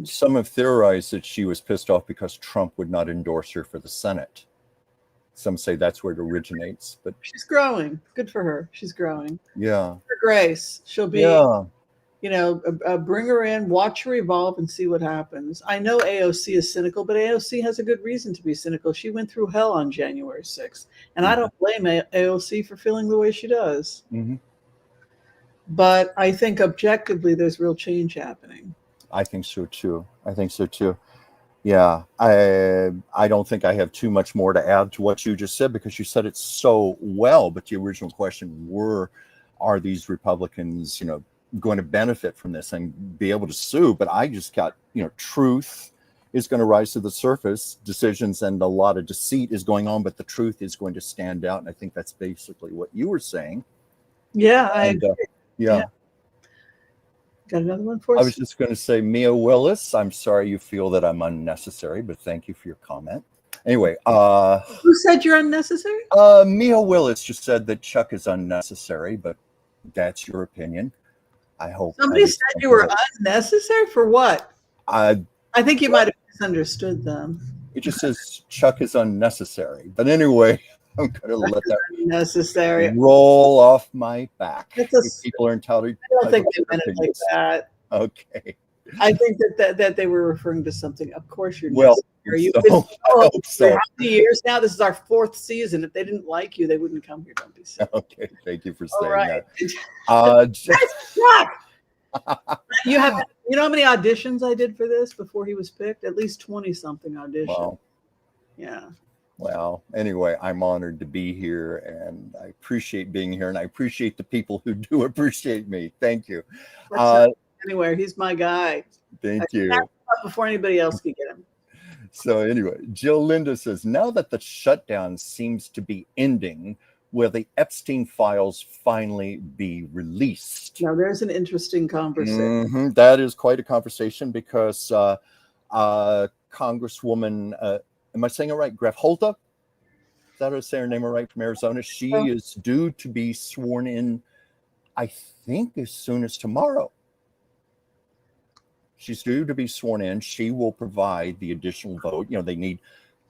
some have theorized that she was pissed off because Trump would not endorse her for the Senate. Some say that's where it originates, but she's growing. Good for her. She's growing. Yeah. For Grace, she'll be. Yeah. Bring her in, watch her evolve, and see what happens. I know AOC is cynical, but AOC has a good reason to be cynical. She went through hell on January 6th, and mm-hmm. I don't blame AOC for feeling the way she does. Mm-hmm. But I think objectively, there's real change happening. I think so too. Yeah, I don't think I have too much more to add to what you just said because you said it so well. But the original question are these Republicans, going to benefit from this and be able to sue? But I just got, truth is going to rise to the surface. Decisions and a lot of deceit is going on, but the truth is going to stand out. And I think that's basically what you were saying. Yeah, yeah. Got another one for us? I was just going to say, Mia Willis, I'm sorry you feel that I'm unnecessary, but thank you for your comment. Anyway. Who said you're unnecessary? Mia Willis just said that Chuck is unnecessary, but that's your opinion. I hope. Somebody said you were unnecessary for what? I think you might have misunderstood them. It just says Chuck is unnecessary. But anyway, I'm going to let that unnecessary roll off my back. People are entitled. I don't think they meant it like that. Okay. I think that they were referring to something. Of course, you're necessary. I hope so. How many years now? This is our 4th season. If they didn't like you, they wouldn't come here. Don't be silly. Okay, thank you for saying that. You know how many auditions I did for this before he was picked? At least 20-something auditions. Wow. Yeah. Well, anyway, I'm honored to be here, and I appreciate being here, and I appreciate the people who do appreciate me. Thank you. Anywhere, he's my guy. Thank you. Before anybody else could get him. So anyway, Jill Linda says, now that the shutdown seems to be ending, will the Epstein files finally be released? Now, there's an interesting conversation. That is quite a conversation because Congresswoman, am I saying it right? Graf Holta? Is that how to say her name right, from Arizona? She is due to be sworn in, I think, as soon as tomorrow. She's due to be sworn in. She will provide the additional vote. They need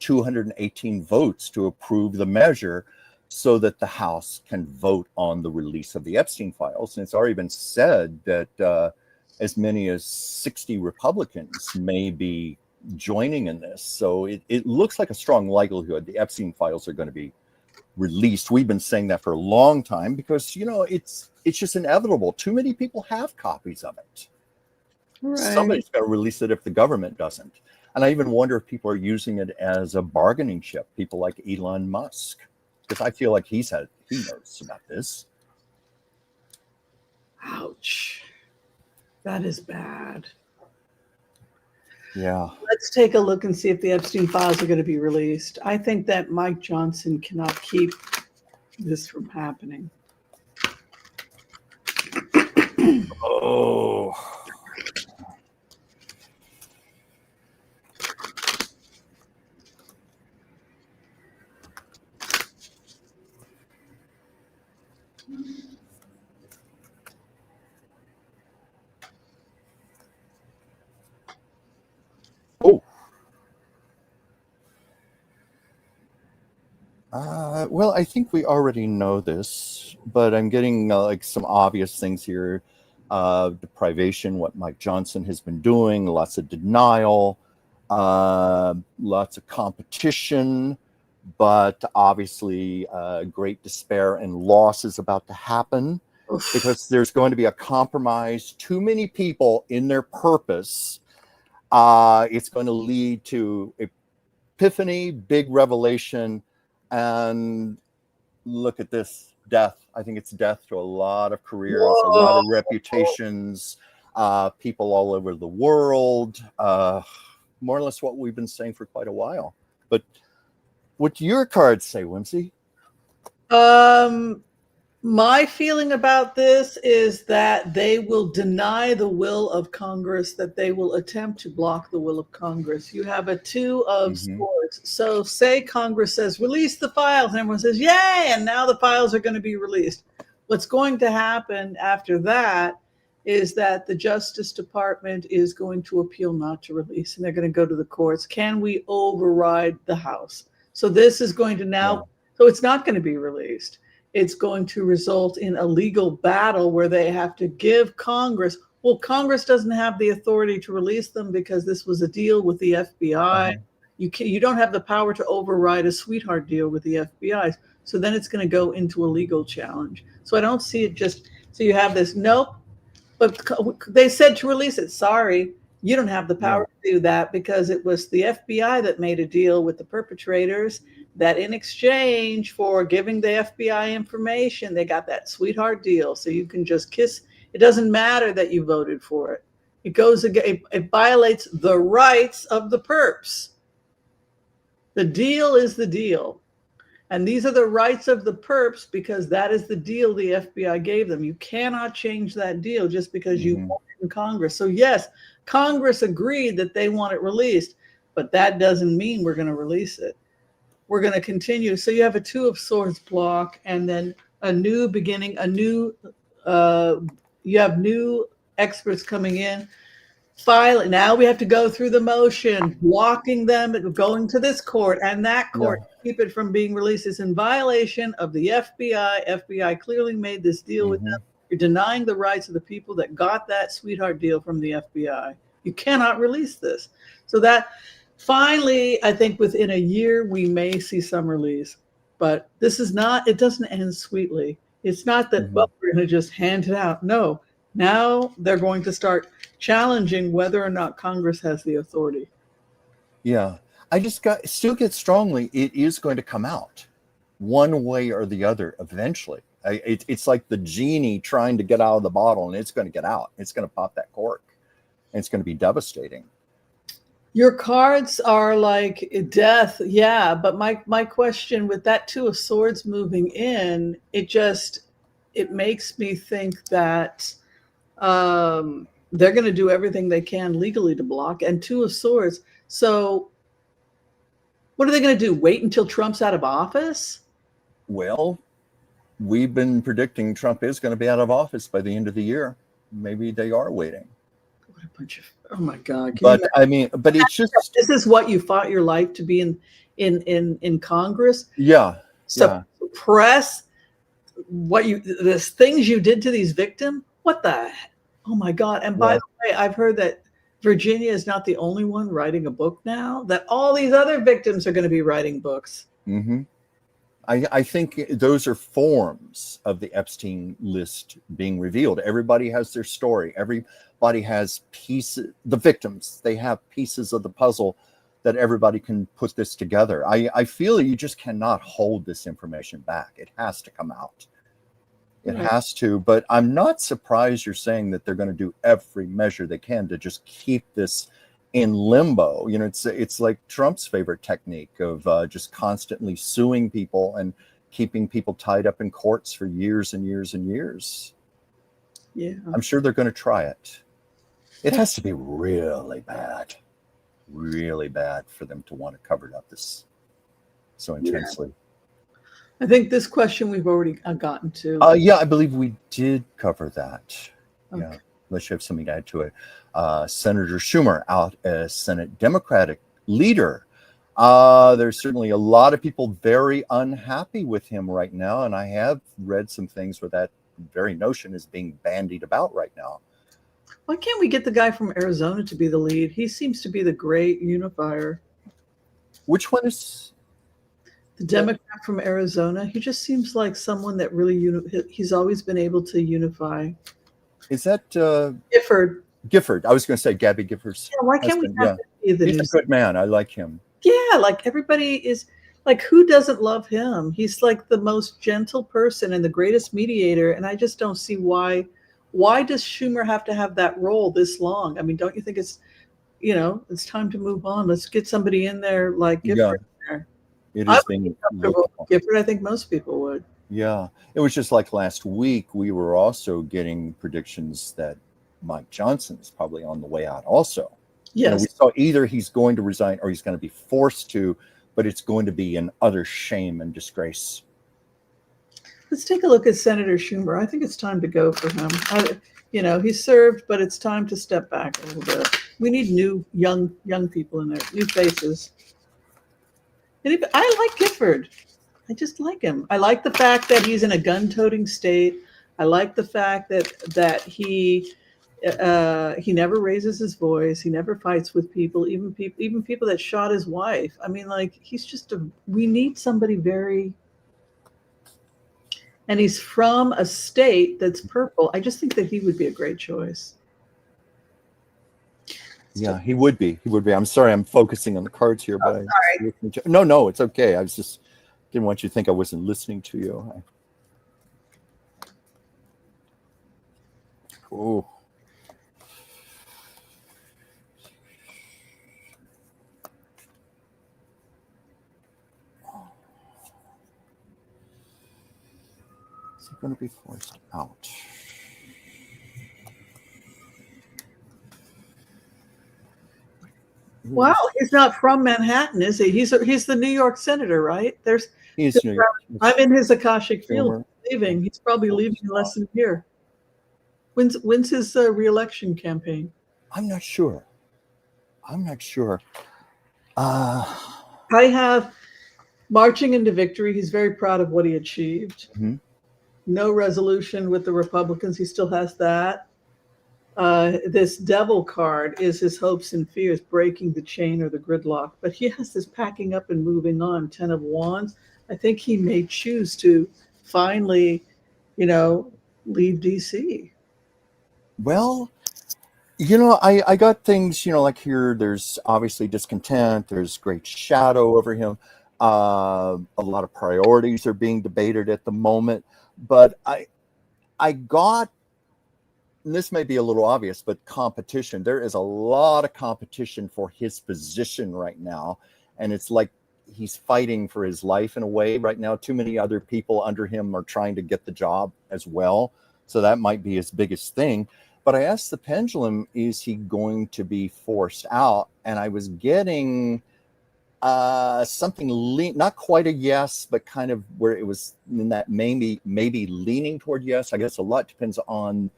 218 votes to approve the measure so that the House can vote on the release of the Epstein files. And it's already been said that as many as 60 Republicans may be joining in this. So it looks like a strong likelihood the Epstein files are going to be released. We've been saying that for a long time because, it's just inevitable. Too many people have copies of it. Right. Somebody's got to release it if the government doesn't. And I even wonder if people are using it as a bargaining chip, people like Elon Musk, because I feel like he knows about this. Ouch. That is bad. Yeah. Let's take a look and see if the Epstein files are going to be released. I think that Mike Johnson cannot keep this from happening. Oh. Well, I think we already know this, but I'm getting like some obvious things here. Deprivation, what Mike Johnson has been doing, lots of denial, lots of competition, but obviously great despair and loss is about to happen because there's going to be a compromise. Too many people in their purpose. It's going to lead to epiphany, big revelation. And look at this death. I think it's death to a lot of careers, a lot of reputations, people all over the world, more or less what we've been saying for quite a while. But what do your cards say, Whimsy? My feeling about this is that they will deny the will of Congress, that they will attempt to block the will of Congress. You have a two of swords. So say Congress says, release the files, and everyone says, yay, and now the files are going to be released. What's going to happen after that is that the Justice Department is going to appeal not to release, and they're going to go to the courts. Can we override the House? So this is going to now, so it's not going to be released. It's going to result in a legal battle where they have to give Congress, well, Congress doesn't have the authority to release them because this was a deal with the FBI. You don't have the power to override a sweetheart deal with the FBI. So then it's going to go into a legal challenge. So I don't see it just, so you have this, nope, but they said to release it. Sorry, you don't have the power to do that because it was the FBI that made a deal with the perpetrators that in exchange for giving the FBI information, they got that sweetheart deal. So you can just kiss. It doesn't matter that you voted for it. It violates the rights of the perps. The deal is the deal. And these are the rights of the perps because that is the deal the FBI gave them. You cannot change that deal just because you want it in Congress. So yes, Congress agreed that they want it released, but that doesn't mean we're going to release it. We're going to continue. So you have a two of swords block and then a new beginning, you have new experts coming in. Now we have to go through the motion, blocking them, going to this court and that court, keep it from being released. It's in violation of the FBI. FBI clearly made this deal with them. You're denying the rights of the people that got that sweetheart deal from the FBI. You cannot release this. So that finally, I think within a year, we may see some release. But this is not, it doesn't end sweetly. It's not that, well, we're going to just hand it out. No, now they're going to start challenging whether or not Congress has the authority. Yeah, I still get strongly, it is going to come out one way or the other eventually. It's like the genie trying to get out of the bottle, and it's going to get out. It's going to pop that cork, and it's going to be devastating. Your cards are like death, yeah. But my question with that Two of Swords moving in, it makes me think that they're going to do everything they can legally to block. And Two of Swords. So what are they going to do? Wait until Trump's out of office? Well, we've been predicting Trump is going to be out of office by the end of the year. Maybe they are waiting. What a bunch of, oh my God! Can you But imagine? I mean, but it's just, This is what you fought your life to be in Congress. yeah, yeah, Suppress the things you did to these victims. What the? Oh my God! And by yeah. the way, I've heard that Virginia is not the only one writing a book now. That all these other victims are going to be writing books. Hmm. I think those are forms of the Epstein list being revealed. Everybody has their story. Everybody has pieces. The victims, they have pieces of the puzzle that everybody can put this together. I feel you just cannot hold this information back. It has to come out. It Right. has to. But I'm not surprised you're saying that they're going to do every measure they can to just keep this in limbo. You know, it's like Trump's favorite technique of just constantly suing people and keeping people tied up in courts for years and years and years. Yeah. I'm sure they're going to try it. It has to be really bad for them to want to cover it up this so intensely. I think this question we've already gotten to. Yeah, I believe we did cover that. Okay. Yeah, unless you have something to add to it. Senator Schumer out as Senate Democratic leader. There's certainly a lot of people very unhappy with him right now, and I have read some things where that very notion is being bandied about right now. Why can't we get the guy from Arizona to be the lead? He seems to be the great unifier. Which one is The Democrat from Arizona, he just seems like someone that really he's always been able to unify. is that Gifford. Gifford? I was going to say Gabby Gifford's Yeah, why can't husband. we have Yeah, him be the he's new? a good man. I like him. Yeah, like everybody is like, who doesn't love him? He's like the most gentle person and the greatest mediator, and I just don't see why. Why does Schumer have to have that role this long? I mean, don't you think it's time to move on? Let's get somebody in there like Yeah, Gifford. There. it I is would being be comfortable looked with upon. Gifford. I think most people would. Yeah, it was just like last week. We were also getting predictions that Mike Johnson is probably on the way out. Also, Yes. we saw either he's going to resign or he's going to be forced to, but it's going to be an utter shame and disgrace. Let's take a look at Senator Schumer. I think it's time to go for him. He served, but it's time to step back a little bit. We need new, young people in there, new faces. And I like Gifford. I just like him. I like the fact that he's in a gun-toting state. I like the fact that he never raises his voice. He never fights with people, even people that shot his wife. I mean, like we need somebody very. And he's from a state that's purple. I just think that he would be a great choice. Yeah, he would be. He would be. I'm sorry, I'm focusing on the cards here, but no, it's okay. I was just didn't want you to think I wasn't listening to you. Oh. Is he going to be forced out? Wow, he's not from Manhattan, is he? He's the New York senator, right? He's New York. I'm in his Akashic field. Schumer. Leaving. He's probably leaving in less than a year. When's his re-election campaign? I'm not sure. I have marching into victory. He's very proud of what he achieved. Mm-hmm. No resolution with the Republicans. He still has that. This devil card is his hopes and fears, breaking the chain or the gridlock. But he has this packing up and moving on, 10 of Wands. I think he may choose to finally, leave DC. Well, I got things, like here, there's obviously discontent. There's great shadow over him. A lot of priorities are being debated at the moment. But I got and this may be a little obvious, but competition. There is a lot of competition for his position right now. And it's like he's fighting for his life in a way right now. Too many other people under him are trying to get the job as well. So that might be his biggest thing. But I asked the pendulum, is he going to be forced out? And I was getting something not quite a yes, but kind of where it was in that maybe leaning toward yes. I guess a lot depends on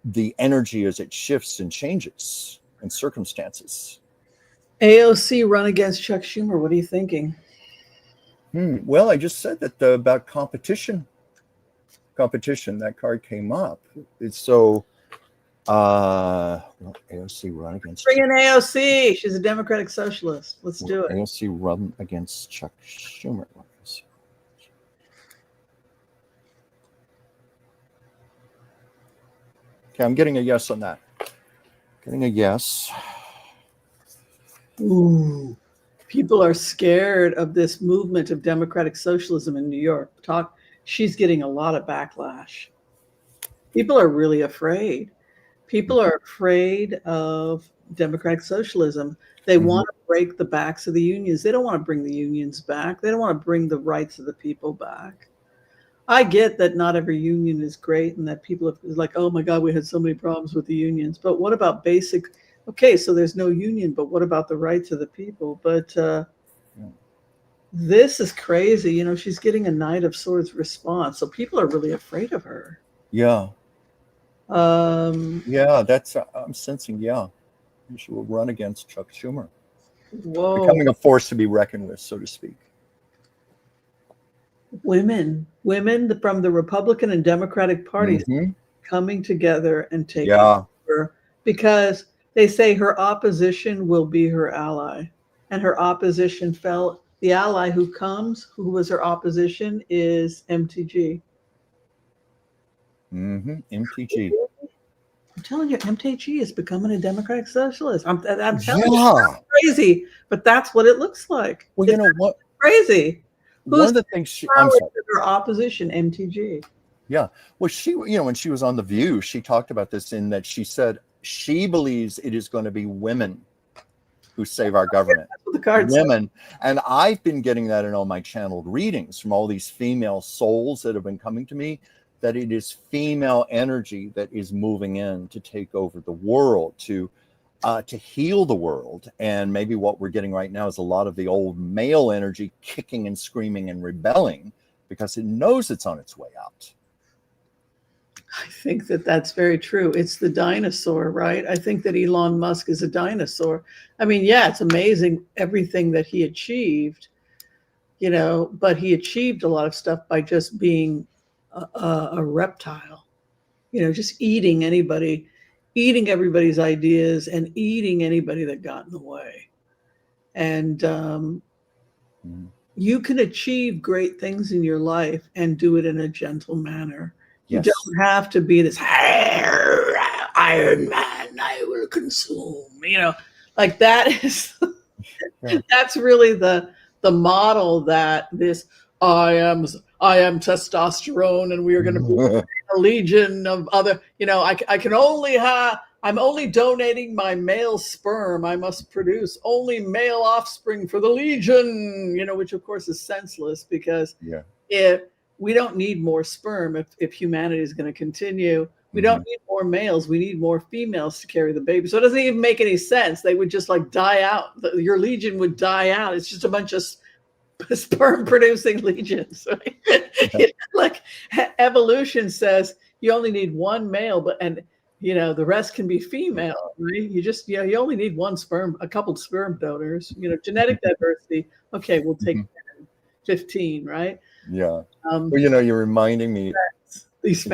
the energy as it shifts and changes and circumstances. AOC run against Chuck Schumer. What are you thinking? Well, I just said that about competition. That card came up. It's so AOC run against. Bring in AOC. She's a Democratic Socialist. Let's do it. AOC run against Chuck Schumer. Okay, I'm getting a yes on that. Getting a yes. Ooh, people are scared of this movement of democratic socialism in New York. She's getting a lot of backlash. People are really afraid. People are afraid of democratic socialism. They want to break the backs of the unions. They don't want to bring the unions back. They don't want to bring the rights of the people back. I get that not every union is great and that people are like, oh my God, we had so many problems with the unions. But what about basic? Okay, so there's no union, but what about the rights of the people? But this is crazy. You know, she's getting a Knight of Swords response. So people are really afraid of her. Yeah. Um, That's, I'm sensing, she will run against Chuck Schumer. Whoa. Becoming a force to be reckoned with, so to speak. Women from the Republican and Democratic parties coming together and taking over, because they say her opposition will be her ally, and her opposition fell. The ally who was her opposition is MTG. MTG. I'm telling you, MTG is becoming a Democratic Socialist. I'm telling you, it's crazy, but that's what it looks like. Well, you know what? Crazy. One of the things I'm sorry. Her opposition, MTG. Yeah. Well, she, when she was on The View, she talked about this in that she said she believes it is going to be women who save our government. That's what the cards women. And I've been getting that in all my channeled readings from all these female souls that have been coming to me, that it is female energy that is moving in to take over the world, to heal the world. And maybe what we're getting right now is a lot of the old male energy kicking and screaming and rebelling because it knows it's on its way out. I think that that's very true. It's the dinosaur, right? I think that Elon Musk is a dinosaur. I mean, it's amazing everything that he achieved, but he achieved a lot of stuff by just being a reptile, just eating everybody's ideas and eating anybody that got in the way. And you can achieve great things in your life and do it in a gentle manner. Yes. You don't have to be this Iron Man, I will consume, like that is, that's really the model that this, I am testosterone and we are going to be a legion of other, I can only I'm only donating my male sperm. I must produce only male offspring for the legion, which of course is senseless because if we don't need more sperm, if humanity is going to continue, we don't need more males. We need more females to carry the baby. So it doesn't even make any sense. They would just like die out. Your legion would die out. It's just a bunch of sperm producing legions, right? Like evolution says you only need one male, the rest can be female, right? You just, you only need one sperm, a couple of sperm donors, genetic diversity. Okay, we'll take 10, 15, right? Yeah. Well, you're reminding me, these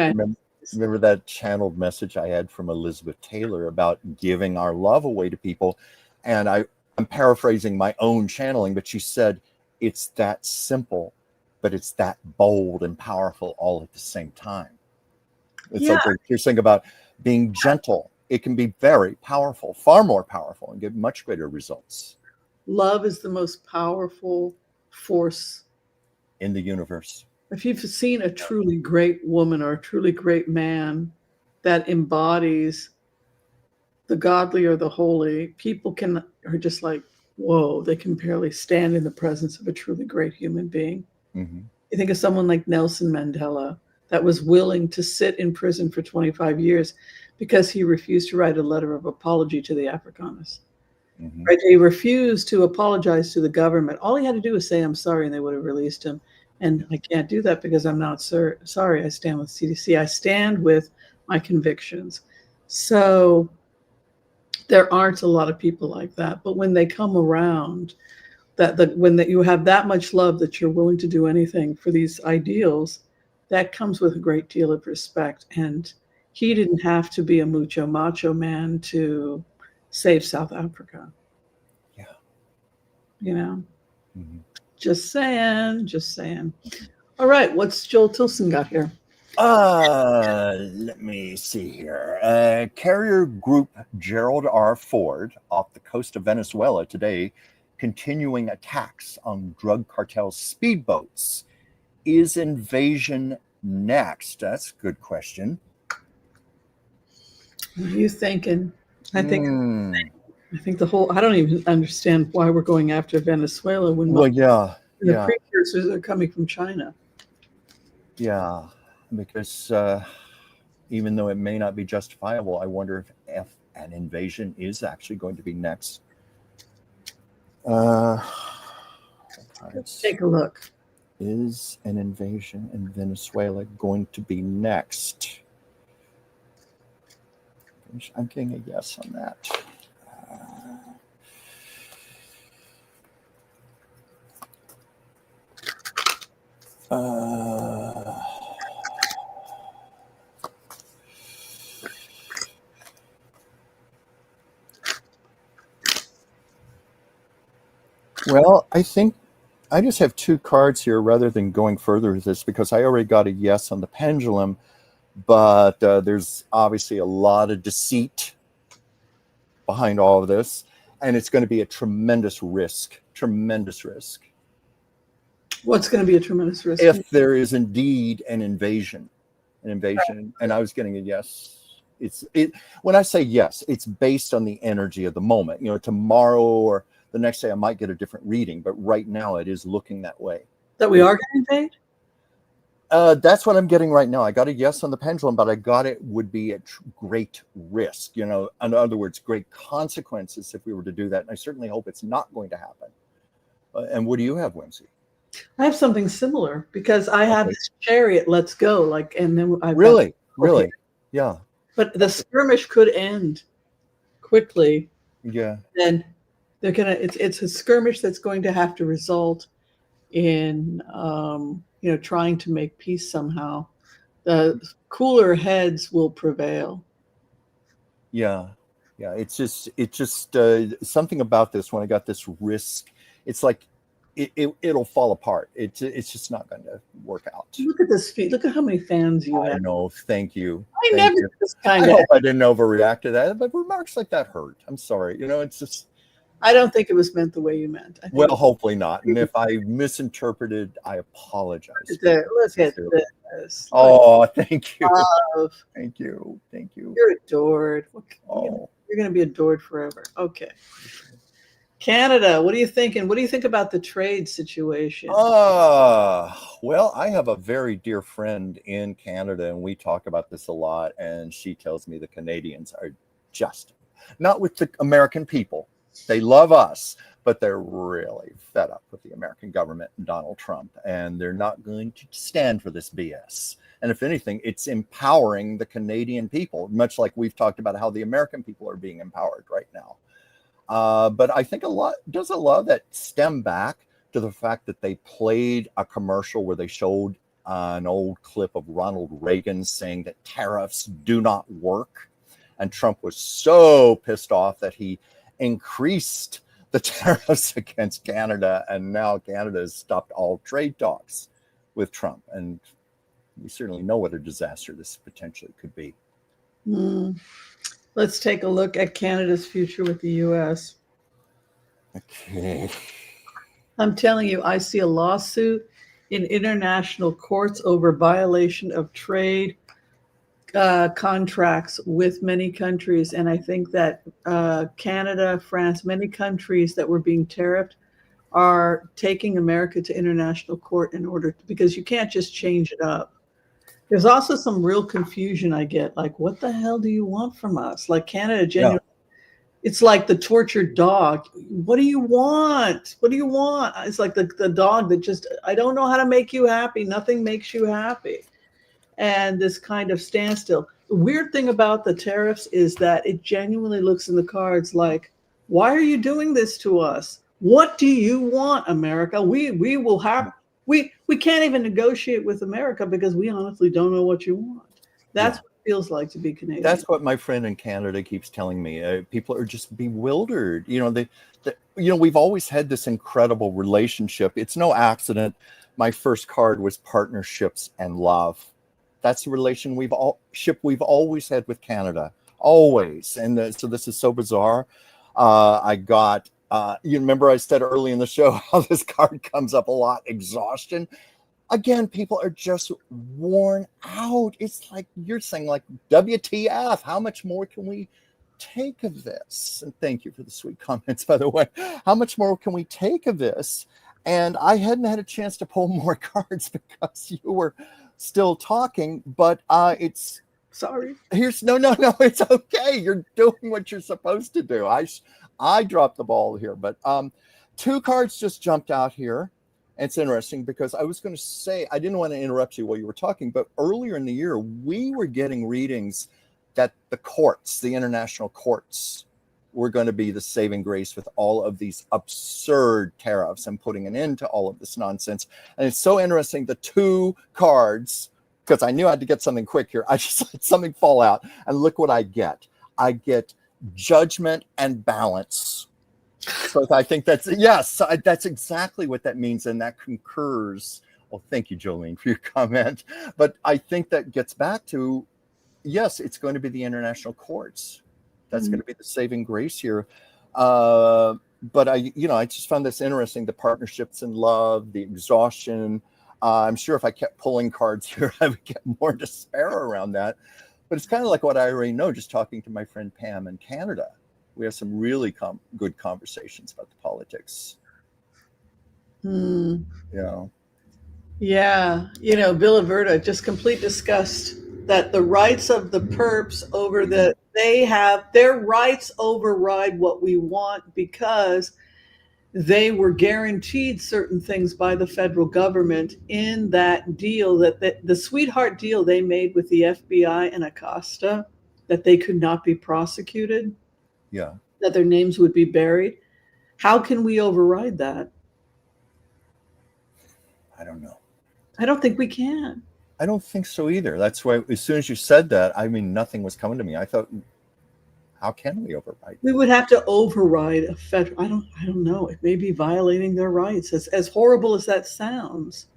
remember that channeled message I had from Elizabeth Taylor about giving our love away to people. And I'm paraphrasing my own channeling, but she said, it's that simple, but it's that bold and powerful all at the same time. It's like you're saying about being gentle. It can be very powerful, far more powerful, and get much greater results. Love is the most powerful force in the universe. If you've seen a truly great woman or a truly great man, that embodies the godly or the holy, people are just like, whoa, they can barely stand in the presence of a truly great human being. Mm-hmm. You think of someone like Nelson Mandela that was willing to sit in prison for 25 years because he refused to write a letter of apology to the Afrikaners. Mm-hmm. Right? He refused to apologize to the government. All he had to do was say, I'm sorry, and they would have released him. And I can't do that because I'm not sorry. I stand with CDC. I stand with my convictions. So there aren't a lot of people like that. But when they come around, when you have that much love that you're willing to do anything for these ideals, that comes with a great deal of respect. And he didn't have to be a macho man to save South Africa. Yeah. Mm-hmm. Just saying. All right, what's Joel Tilson got here? Let me see here. Carrier Group Gerald R. Ford off the coast of Venezuela today, continuing attacks on drug cartel speedboats. Is invasion next? That's a good question. What are you thinking? I think the whole, I don't even understand why we're going after Venezuela when the precursors are coming from China. Yeah, because even though it may not be justifiable, I wonder if an invasion is actually going to be next. Let's take a look. Is an invasion in Venezuela going to be next? I'm getting a yes on that. Well, I think I just have two cards here rather than going further with this because I already got a yes on the pendulum, but there's obviously a lot of deceit behind all of this, and it's going to be a tremendous risk. What's going to be a tremendous risk? If there is indeed an invasion, and I was getting a yes. When I say yes, it's based on the energy of the moment. Tomorrow or the next day I might get a different reading, but right now it is looking that way. That we are going to invade? That's what I'm getting right now. I got a yes on the pendulum, but I got it would be at great risk. In other words, great consequences if we were to do that. And I certainly hope it's not going to happen. And what do you have, Whimsy? I have something similar because I have this chariot. Let's go, and then I've really, yeah. But the skirmish could end quickly. Yeah. Then they're gonna. It's a skirmish that's going to have to result in trying to make peace somehow. The cooler heads will prevail. Yeah. It's just something about this. When I got this risk, it's like it'll fall apart. It's just not going to work out. Look at this feet. Look at how many fans you have. I know. Thank you. I never did this kind of. I hope I didn't overreact to that, but remarks like that hurt. I'm sorry. It's just. I don't think it was meant the way you meant. Well, hopefully not. And if I misinterpreted, I apologize. Look at this. Oh, thank you. Love. Thank you. You're adored. You're going to be adored forever. Okay. Canada, what are you thinking? What do you think about the trade situation? Well, I have a very dear friend in Canada, and we talk about this a lot. And she tells me the Canadians are just not with the American people. They love us, but they're really fed up with the American government and Donald Trump, and they're not going to stand for this BS. And if anything, it's empowering the Canadian people, much like we've talked about how the American people are being empowered right now. But I think a lot of that stem back to the fact that they played a commercial where they showed an old clip of Ronald Reagan saying that tariffs do not work. And Trump was so pissed off that he increased the tariffs against Canada. And now Canada has stopped all trade talks with Trump. And we certainly know what a disaster this potentially could be. Let's take a look at Canada's future with the U.S. Okay. I'm telling you, I see a lawsuit in international courts over violation of trade contracts with many countries, and I think that Canada, France, many countries that were being tariffed are taking America to international court in order to, because you can't just change it up. There's also some real confusion I get, like, what the hell do you want from us? Like Canada Yeah. genuinely, it's like the tortured dog. What do you want? What do you want? It's like the dog that just, I don't know how to make you happy. Nothing makes you happy. And this kind of standstill. The weird thing about the tariffs is that it genuinely looks in the cards like, why are you doing this to us? What do you want, America? We will have we can't even negotiate with America because we honestly don't know what you want. That's Yeah. what it feels like to be Canadian. That's what my friend in Canada keeps telling me. People are just bewildered. We've always had this incredible relationship. It's no accident. My first card was partnerships and love. That's the relation we've always had with Canada, always. And so this is so bizarre. I got. You remember I said early in the show how this card comes up a lot. Exhaustion. Again, people are just worn out. It's like you're saying, like, WTF? How much more can we take of this? And thank you for the sweet comments, by the way. How much more can we take of this? And I hadn't had a chance to pull more cards because you were still talking, but it's Sorry. no, it's okay. You're doing what you're supposed to do. I dropped the ball here, but 2 cards just jumped out here. And it's interesting because I was going to say, I didn't want to interrupt you while you were talking, but earlier in the year, we were getting readings that the courts, the international courts, were going to be the saving grace with all of these absurd tariffs and putting an end to all of this nonsense. And it's so interesting, the 2 cards, because I knew I had to get something quick here. I just let something fall out, and look what I get. I get judgment and balance. So I think that's exactly what that means, and that concurs. Well, thank you, Jolene, for your comment. But I think that gets back to, yes, it's going to be the international courts. That's going to be the saving grace here. But I just found this interesting, the partnerships and love, the exhaustion. I'm sure if I kept pulling cards here, I would get more despair around that. But it's kind of like what I already know, just talking to my friend Pam in Canada. We have some really good conversations about the politics. Yeah. Bill Averta, just complete disgust that the rights of the perps over they have their rights override what we want because they were guaranteed certain things by the federal government in that deal, that the sweetheart deal they made with the FBI and Acosta, that they could not be prosecuted. Yeah. That their names would be buried. How can we override that? I don't know. I don't think we can. I don't think so either. That's why as soon as you said that, I mean, nothing was coming to me. I thought, how can we override? We would have to override a federal. I don't know. It may be violating their rights. As horrible as that sounds.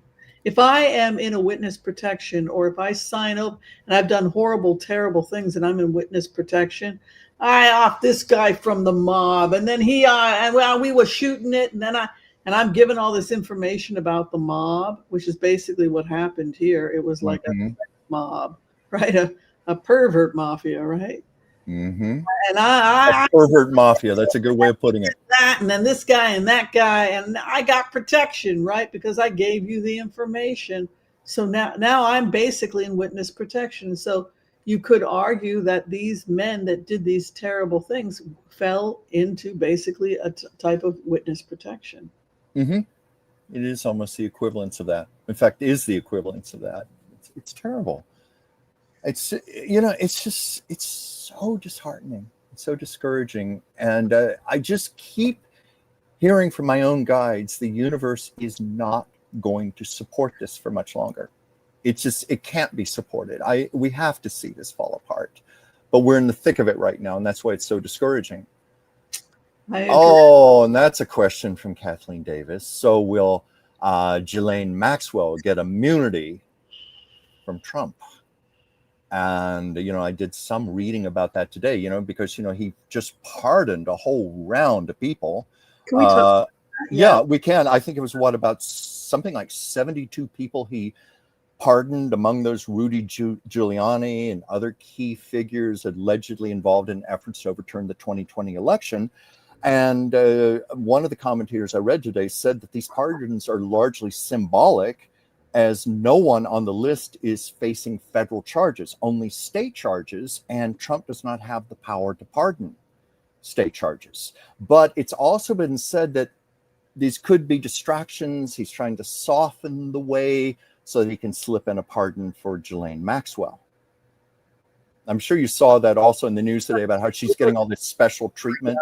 If I am in a witness protection, or if I sign up and I've done horrible, terrible things and I'm in witness protection, I off this guy from the mob, and then we were shooting it, and then I'm given all this information about the mob, which is basically what happened here. It was like a mob, right? A pervert mafia, right? Mm-hmm. And a pervert mafia. That's a good way of putting it. That, and then this guy and that guy, and I got protection, right? Because I gave you the information. So now I'm basically in witness protection. So you could argue that these men that did these terrible things fell into basically a type of witness protection. Mm-hmm. It is almost the equivalence of that. In fact, is the equivalence of that. It's terrible. It's so disheartening. It's so discouraging. And I just keep hearing from my own guides, the universe is not going to support this for much longer. It can't be supported. We have to see this fall apart, but we're in the thick of it right now. And that's why it's so discouraging. Oh, and that's a question from Kathleen Davis. So will Ghislaine Maxwell get immunity from Trump? And, I did some reading about that today, because, he just pardoned a whole round of people. Can we talk about that? Yeah, we can. I think it was about something like 72 people he pardoned. Among those, Rudy Giuliani and other key figures allegedly involved in efforts to overturn the 2020 election. And one of the commentators I read today said that these pardons are largely symbolic, as no one on the list is facing federal charges, only state charges, and Trump does not have the power to pardon state charges. But it's also been said that these could be distractions. He's trying to soften the way so that he can slip in a pardon for Ghislaine Maxwell. I'm sure you saw that also in the news today about how she's getting all this special treatment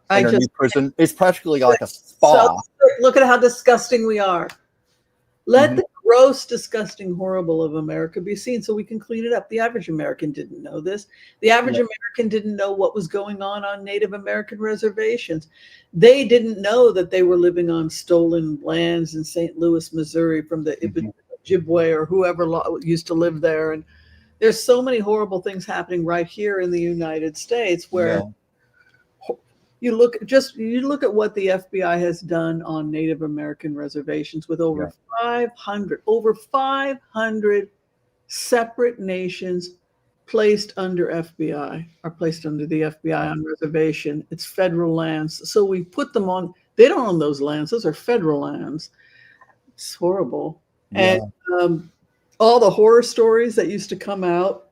in her new prison. It's practically like a spa. So, look at how disgusting we are. Let the gross, disgusting, horrible of America be seen so we can clean it up. The average American didn't know this. The average American didn't know what was going on Native American reservations. They didn't know that they were living on stolen lands in St. Louis, Missouri from the Ojibwe or whoever used to live there. And there's so many horrible things happening right here in the United States where you look at what the FBI has done on Native American reservations with over 500 separate nations placed under FBI, are placed under the FBI on reservation. It's federal lands. So we put them on, they don't own those lands. Those are federal lands. It's horrible. Yeah. And all the horror stories that used to come out.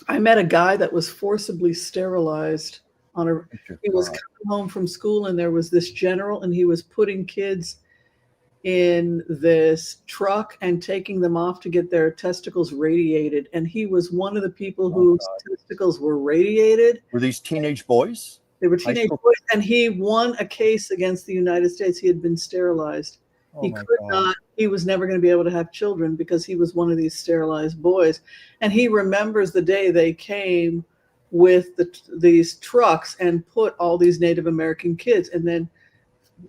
I met a guy that was forcibly sterilized he was coming home from school, and there was this general, and he was putting kids in this truck and taking them off to get their testicles radiated. And he was one of the people whose testicles were radiated. Were these teenage boys? They were teenage boys, and he won a case against the United States. He had been sterilized. He could not, he was never going to be able to have children because he was one of these sterilized boys. And he remembers the day they came with these trucks and put all these Native American kids and then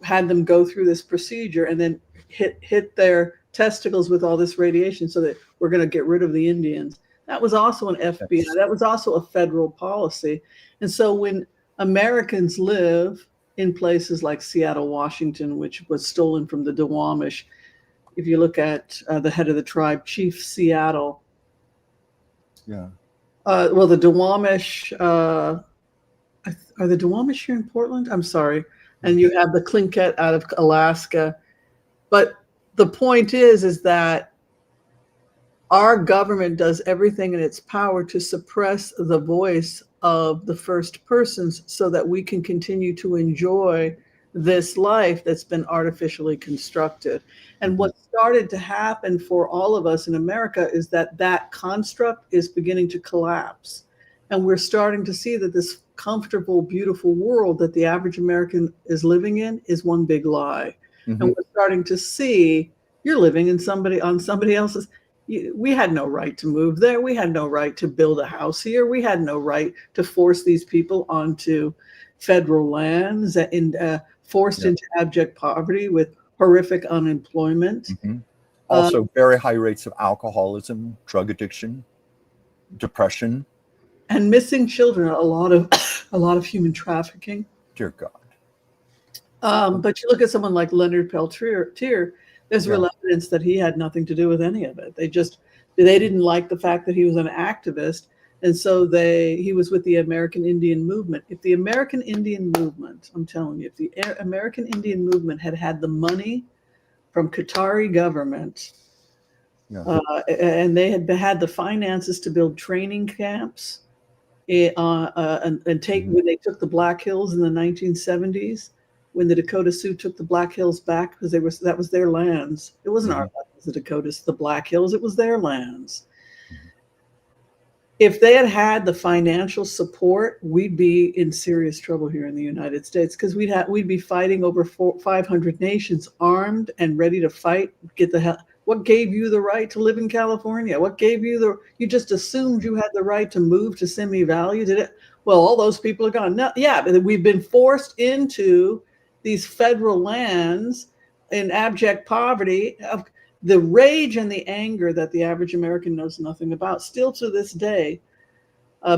had them go through this procedure and then hit their testicles with all this radiation so that we're going to get rid of the Indians. That was also an FBI. That was also a federal policy. And so when Americans live in places like Seattle, Washington, which was stolen from the Duwamish, if you look at the head of the tribe, Chief Seattle. Yeah. Well, the Duwamish, are the Duwamish here in Portland? I'm sorry. And you have the Tlingit out of Alaska. But the point is that our government does everything in its power to suppress the voice of the first persons so that we can continue to enjoy this life that's been artificially constructed. And what started to happen for all of us in America is that construct is beginning to collapse. And we're starting to see that this comfortable, beautiful world that the average American is living in is one big lie. And we're starting to see you're living on somebody else's. We had no right to move there. We had no right to build a house here. We had no right to force these people onto federal lands and forced into abject poverty with horrific unemployment. Also, very high rates of alcoholism, drug addiction, depression, and missing children. A lot of human trafficking. Dear God. But you look at someone like Leonard Peltier. There's real evidence that he had nothing to do with any of it. They didn't like the fact that he was an activist. And so he was with the American Indian movement. If the American Indian movement, I'm telling you, if the American Indian movement had the money from Qatari government, and they had the finances to build training camps, and take when they took the Black Hills in the 1970s, when the Dakota Sioux took the Black Hills back because that was their lands. It wasn't our lands, the Dakotas, the Black Hills. It was their lands. If they had the financial support, we'd be in serious trouble here in the United States because we'd be fighting over 500 nations, armed and ready to fight. Get the hell. What gave you the right to live in California? What gave you you just assumed you had the right to move to Simi Valley? Did it? Well, all those people are gone. No, yeah, but we've been forced into these federal lands in abject poverty. The rage and the anger that the average American knows nothing about, still to this day,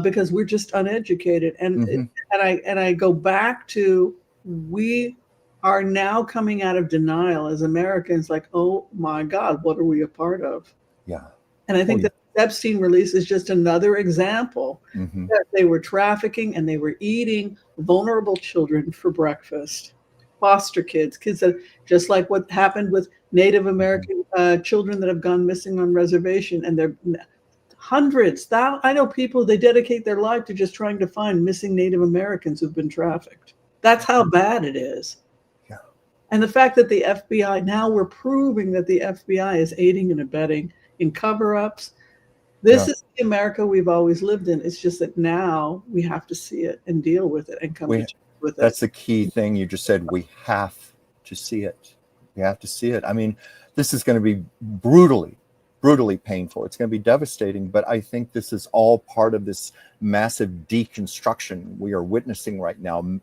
because we're just uneducated. And I go back to, we are now coming out of denial as Americans, like, oh my God, what are we a part of? Yeah. And I think yeah. that Epstein release is just another example Mm-hmm. that they were trafficking and they were eating vulnerable children for breakfast. Foster kids, kids that, just like what happened with Native American children that have gone missing on reservation, and they're hundreds. I know people, they dedicate their life to just trying to find missing Native Americans who've been trafficked. That's how bad it is. Yeah. And the fact that the FBI, now we're proving that the FBI is aiding and abetting in cover-ups. This is the America we've always lived in. It's just that now we have to see it and deal with it and come to terms with it. That's the key thing you just said. We have to see it. We have to see it. I mean, this is going to be brutally painful. It's going to be devastating, but I think this is all part of this massive deconstruction we are witnessing right now,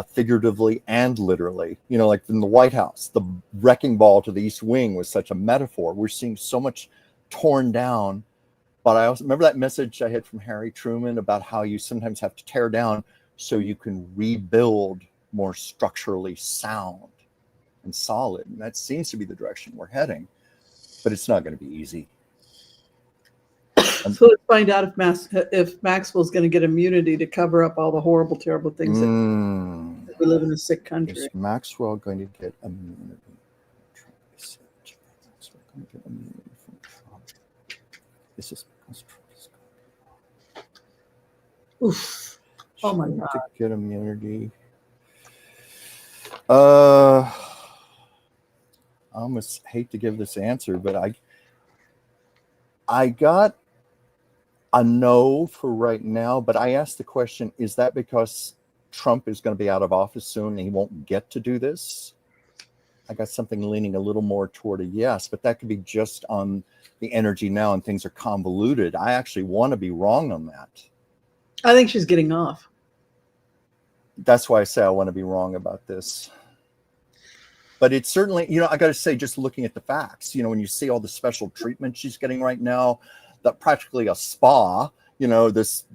figuratively and literally. You know, like in the White House, the wrecking ball to the East Wing was such a metaphor. We're seeing so much torn down. But I also remember that message I had from Harry Truman about how you sometimes have to tear down so you can rebuild more structurally sound and solid. And that seems to be the direction we're heading, but it's not going to be easy. So let's find out if Maxwell's going to get immunity to cover up all the horrible, terrible things that we live in a sick country. Is Maxwell going to get immunity? Maxwell going to get immunity from Trump? This is because Trump is going. Oof. Oh my God. To get immunity. I almost hate to give this answer, but I got a no for right now, but I asked the question, is that because Trump is going to be out of office soon and he won't get to do this? I got something leaning a little more toward a yes, but that could be just on the energy now and things are convoluted. I actually want to be wrong on that. I think she's getting off. That's why I say I want to be wrong about this. But it's certainly, you know, I got to say, just looking at the facts, you know, when you see all the special treatment she's getting right now, that practically a spa, you know, this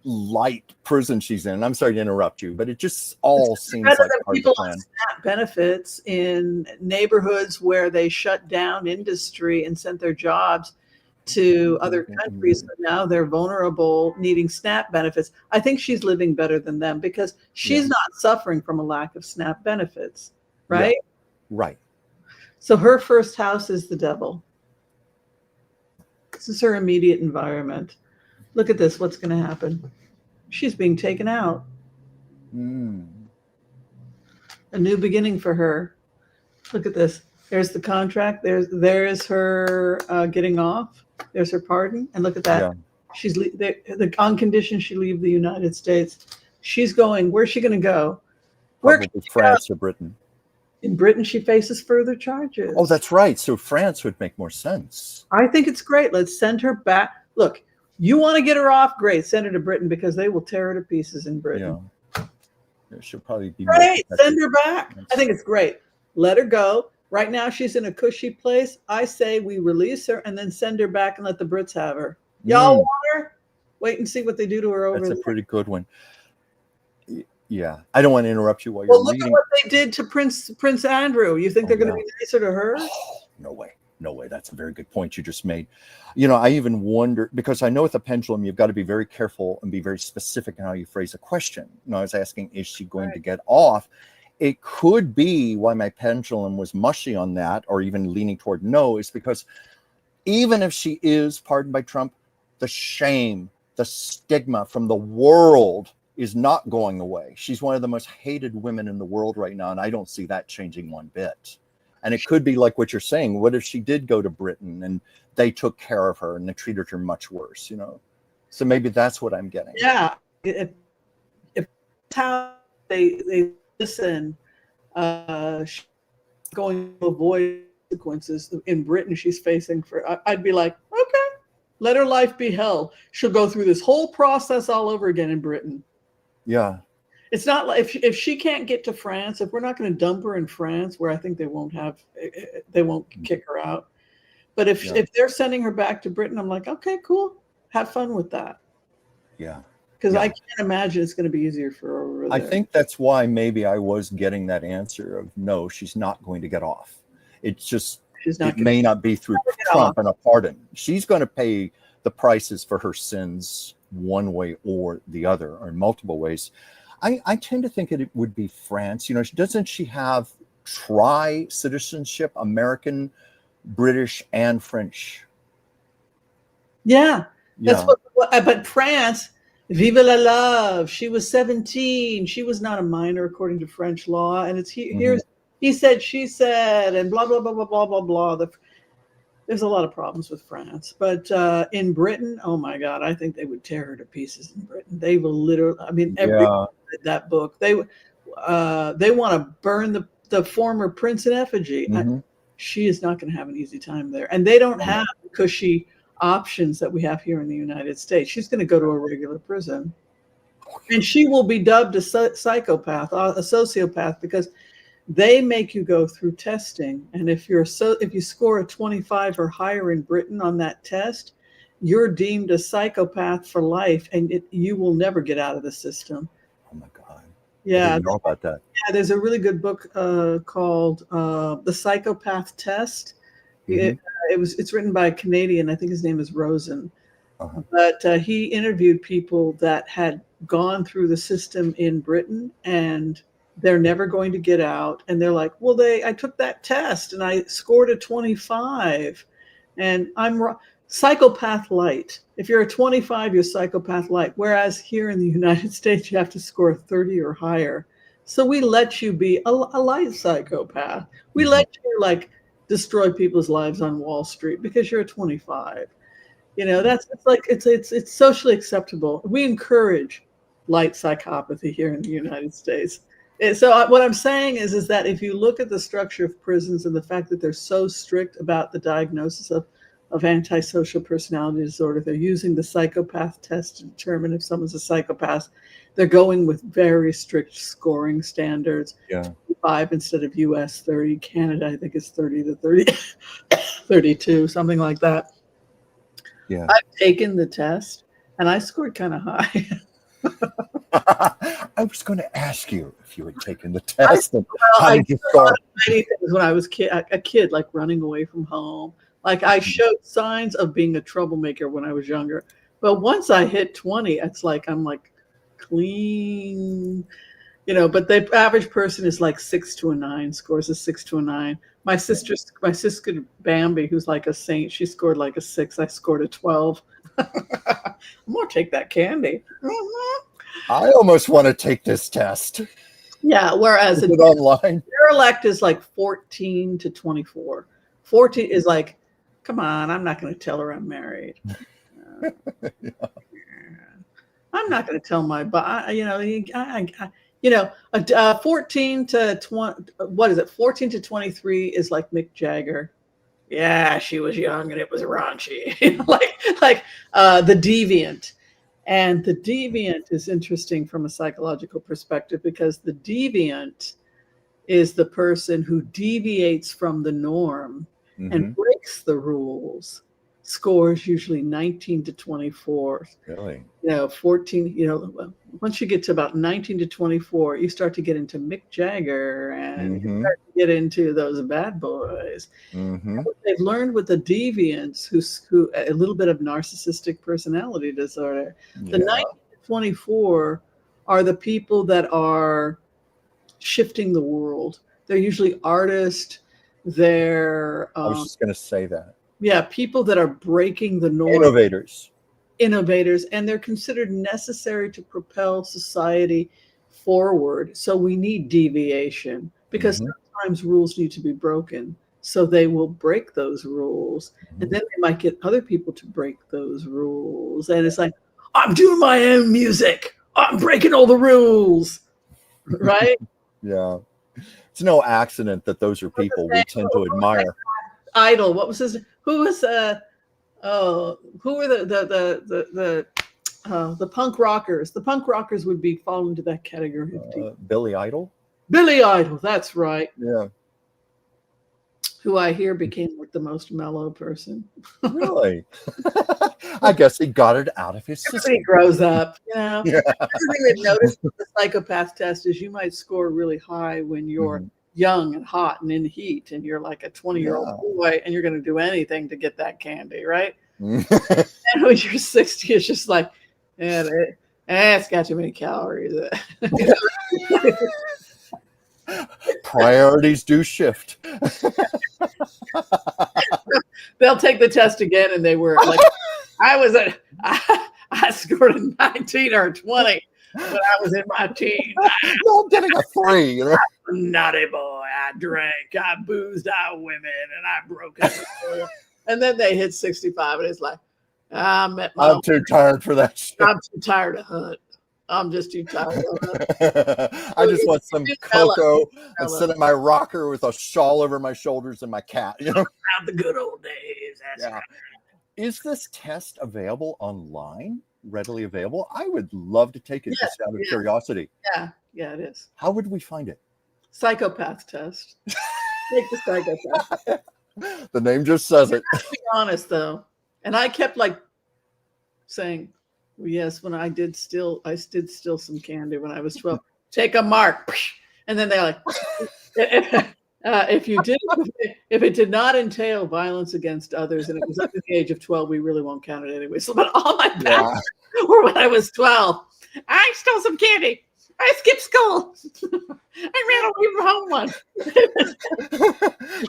light prison she's in. I'm sorry to interrupt you, but it just all seems like hard people to plan. on SNAP benefits in neighborhoods where they shut down industry and sent their jobs to other countries. So now they're vulnerable, needing SNAP benefits. I think she's living better than them because she's not suffering from a lack of SNAP benefits, right? Yeah. Right. So her first house is the devil. This is her immediate environment. Look at this. What's going to happen? She's being taken out. A new beginning for her. Look at this. There's the contract. There is her getting off. There's her pardon. And look at that. Yeah. She's on condition she leave the United States. She's going. Where's she going to go? Probably France or Britain. In Britain, she faces further charges. Oh, that's right. So France would make more sense. I think it's great. Let's send her back. Look, you want to get her off? Great. Send her to Britain because they will tear her to pieces in Britain. Yeah. She'll probably be great. Send her back. I think it's great. Let her go. Right now, she's in a cushy place. I say we release her and then send her back and let the Brits have her. Y'all want her? Wait and see what they do to her over there. That's a pretty good one. Yeah, I don't want to interrupt you while you're reading. Look at what they did to Prince Andrew. You think they're going to be nicer to her? Oh, no way. No way. That's a very good point you just made. You know, I even wonder, because I know with a pendulum, you've got to be very careful and be very specific in how you phrase a question. You know, I was asking, is she going to get off? It could be why my pendulum was mushy on that, or even leaning toward no, is because even if she is pardoned by Trump, the shame, the stigma from the world is not going away. She's one of the most hated women in the world right now, and I don't see that changing one bit. And it could be like what you're saying. What if she did go to Britain and they took care of her and they treated her much worse, you know? So maybe that's what I'm getting. Yeah. If how they listen, going to avoid consequences in Britain she's facing I'd be like, okay, let her life be hell. She'll go through this whole process all over again in Britain. Yeah. It's not like if she can't get to France, if we're not going to dump her in France, where I think they won't kick her out. But if they're sending her back to Britain, I'm like, okay, cool. Have fun with that. Yeah. Because I can't imagine it's going to be easier for her over there. I think that's why maybe I was getting that answer of no, she's not going to get off. It's just she's not It going may not be through get Trump and a pardon. She's going to pay the prices for her sins one way or the other, or in multiple ways. I tend to think it would be France. You know, doesn't she have tri-citizenship, American, British, and French? Yeah, that's Yeah. but France, vive la love. She was 17. She was not a minor according to French law. And here's he said, she said, and blah, blah, blah, blah, blah, blah, blah. There's a lot of problems with France. But in Britain, oh my God, I think they would tear her to pieces in Britain. They will literally, I mean, everyone read that book. They want to burn the former prince in effigy. She is not going to have an easy time there. And they don't have the cushy options that we have here in the United States. She's going to go to a regular prison. And she will be dubbed a psychopath, a sociopath, because they make you go through testing. And if you score a 25 or higher in Britain on that test, you're deemed a psychopath for life, and you will never get out of the system. Oh my God. Yeah. I didn't know about that. Yeah, there's a really good book called The Psychopath Test. It's written by a Canadian. I think his name is Rosen. But he interviewed people that had gone through the system in Britain, and they're never going to get out. And they're like, well, I took that test and I scored a 25, and I'm psychopath light. If you're a 25, you're psychopath light. Whereas here in the United States, you have to score 30 or higher. So we let you be a light psychopath. We let you like destroy people's lives on Wall Street because you're a 25. You know, it's socially acceptable. We encourage light psychopathy here in the United States. And so what I'm saying is that if you look at the structure of prisons and the fact that they're so strict about the diagnosis of antisocial personality disorder, they're using the psychopath test to determine if someone's a psychopath. They're going with very strict scoring standards. 5 instead of US 30. Canada, I think, is 30 to 30, 32, something like that. Yeah. I've taken the test and I scored kind of high. I was going to ask you if you had taken the test. I did a lot of many things when I was a kid, like running away from home. Like I showed signs of being a troublemaker when I was younger. But once I hit 20, it's like I'm like clean, you know. But the average person is like 6 to a 9, scores a 6 to a 9. My sister Bambi, who's like a saint, she scored like a 6. I scored a 12. I'm gonna take that candy. I almost want to take this test. Yeah, whereas online, derelict is like 14 to 24. 14 is like, come on, I'm not going to tell her I'm married. I'm not going to tell my, but you know, 14 to 20. What is it? 14 to 23 is like Mick Jagger. Yeah, she was young and it was raunchy, like the deviant. And the deviant is interesting from a psychological perspective because the deviant is the person who deviates from the norm and breaks the rules. Scores usually 19 to 24. Really? You know, 14, you know, once you get to about 19 to 24, you start to get into Mick Jagger and you start to get into those bad boys. What they've learned with the deviants who a little bit of narcissistic personality disorder, the 19 to 24 are the people that are shifting the world. They're usually artists. They're I was just going to say that. Yeah, people that are breaking the norm. Innovators, and they're considered necessary to propel society forward. So we need deviation because sometimes rules need to be broken. So they will break those rules, and then they might get other people to break those rules. And it's like, I'm doing my own music. I'm breaking all the rules, right? Yeah. It's no accident that those are people we tend to admire. Idol. What was his? Who was who were the punk rockers? The punk rockers would be fall into that category of people. Billy Idol. Billy Idol. That's right. Yeah. Who I hear became like the most mellow person. Really? I guess he got it out of his system. Everybody grows up, you know. The thing they've noticed with the psychopath test is you might score really high when you're young and hot and in heat, and you're like a 20-year-old boy, and you're going to do anything to get that candy, right? And when you're 60, it's just like, yeah, it's got too many calories. Priorities do shift. They'll take the test again, and they were like, I scored a 19 or a 20 when I was in my teens. No, I'm getting a 3. You know? I'm a naughty boy. I drank, I boozed out women, and I broke it. And then they hit 65, and it's like, I'm too tired for that shit. I'm too tired to hunt. I'm just too tired to hunt. I just want some cocoa and sit in my rocker with a shawl over my shoulders and my cat. You know, the good old days. That's right. Is this test available online? Readily available? I would love to take it just out of curiosity. Yeah, it is. How would we find it? Psychopath test. Take the psychopath. The name just says it. To be honest, though, and I kept like saying, well, yes, when I did steal some candy when I was 12. Take a mark, and then they're like, if it did not entail violence against others and it was under the age of 12, we really won't count it anyway. So, but all my past were when I was 12. I stole some candy. I skipped school. I ran away from home once.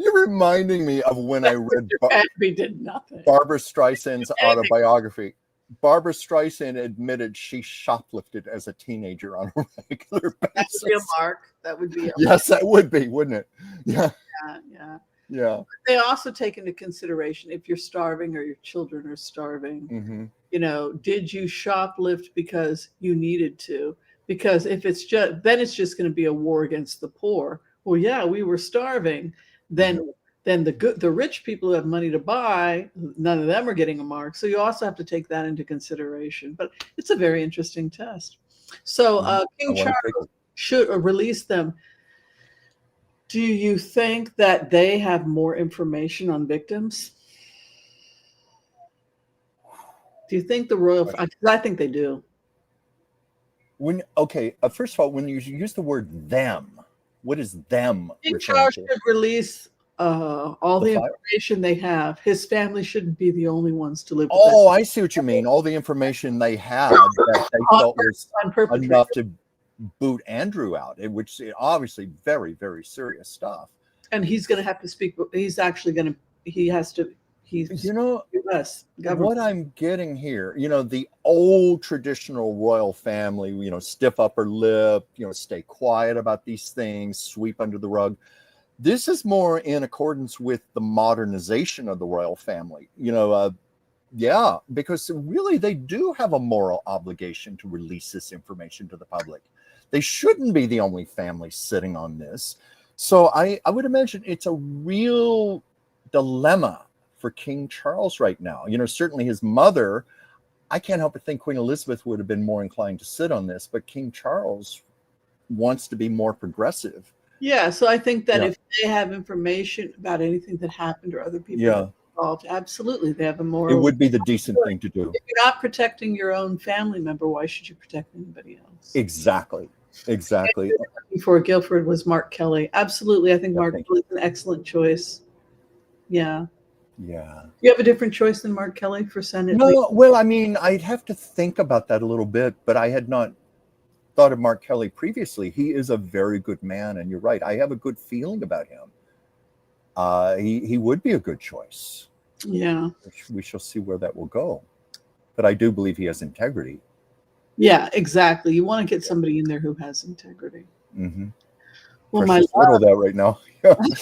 You're reminding me of when I read Barbara Streisand's autobiography. Barbara Streisand admitted she shoplifted as a teenager on a regular basis. That would be a mark. That would be. Yes, that would be, wouldn't it? Yeah. But they also take into consideration if you're starving or your children are starving. Mm-hmm. You know, did you shoplift because you needed to? Because if it's just, then it's just going to be a war against the poor. Well, yeah, we were starving. Then the rich people who have money to buy, none of them are getting a mark. So you also have to take that into consideration. But it's a very interesting test. So King Charles should release them. Do you think that they have more information on victims? Do you think the royal? I think they do. First of all, when you use the word "them," what is "them"? King Charles should release all the information they have. His family shouldn't be the only ones to live with that. I see what you mean. All the information they had that they felt was enough to boot Andrew out, which is obviously very, very serious stuff. And he's going to have to speak. He's actually going to. He has to. What I'm getting here, the old traditional royal family, stiff upper lip, stay quiet about these things, sweep under the rug. This is more in accordance with the modernization of the royal family, because really they do have a moral obligation to release this information to the public. They shouldn't be the only family sitting on this. So I would imagine it's a real dilemma for King Charles right now. Certainly his mother, I can't help but think Queen Elizabeth would have been more inclined to sit on this, but King Charles wants to be more progressive. Yeah, so I think that if they have information about anything that happened or other people involved, absolutely, they have a moral. It would be the decent thing to do. If you're not protecting your own family member, why should you protect anybody else? Exactly. Before Guilford was Mark Kelly. Absolutely, I think Mark Kelly is an excellent choice. Yeah. You have a different choice than Mark Kelly for Senate? No, well, I mean, I'd have to think about that a little bit, but I had not thought of Mark Kelly previously. He is a very good man, and you're right. I have a good feeling about him. He would be a good choice. Yeah. We shall see where that will go. But I do believe he has integrity. Yeah, exactly. You want to get somebody in there who has integrity. Mm-hmm. Well, that right now.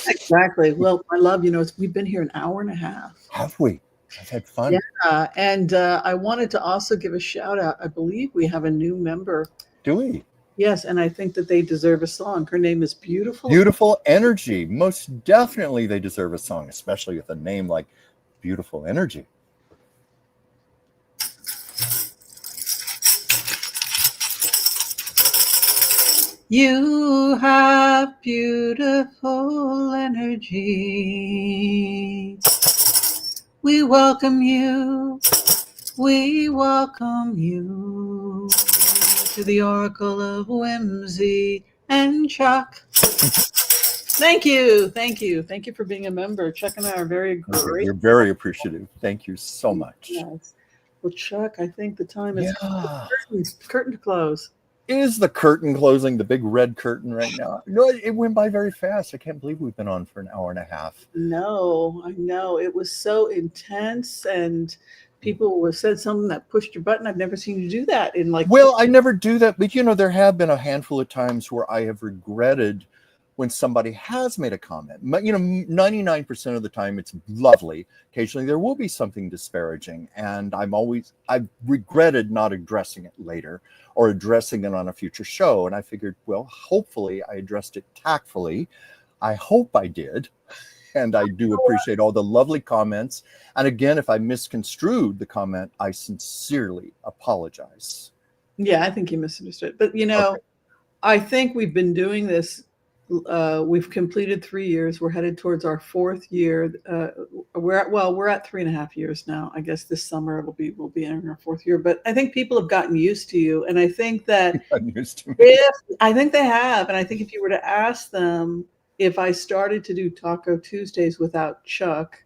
Exactly. Well, my love, we've been here an hour and a half. Have we? I've had fun. Yeah, and I wanted to also give a shout out. I believe we have a new member. Do we? Yes, and I think that they deserve a song. Her name is Beautiful. Beautiful Energy. Most definitely they deserve a song, especially with a name like Beautiful Energy. You have beautiful energy. We welcome you. We welcome you to the Oracle of Whimsy and Chuck. Thank you. Thank you. Thank you for being a member. Chuck and I are very great. You're very appreciative. Thank you so much. Yes. Well, Chuck, I think the time is curtain to close. Is the curtain closing, the big red curtain right now? No, it went by very fast. I can't believe we've been on for an hour and a half. No, I know. It was so intense, and people said something that pushed your button. I've never seen you do that in like. Well, I never do that, but there have been a handful of times where I have regretted when somebody has made a comment. 99% of the time it's lovely. Occasionally there will be something disparaging, and I've regretted not addressing it later or addressing it on a future show. And I figured, well, hopefully I addressed it tactfully. I hope I did. And I do appreciate all the lovely comments. And again, if I misconstrued the comment, I sincerely apologize. Yeah, I think you misunderstood. But okay. I think we've been doing this. We've completed 3 years. We're headed towards our 4th year. We're at 3.5 years now. I guess this summer we'll be in our 4th year. But I think people have gotten used to you, and I think that I think they have. And I think if you were to ask them if I started to do Taco Tuesdays without Chuck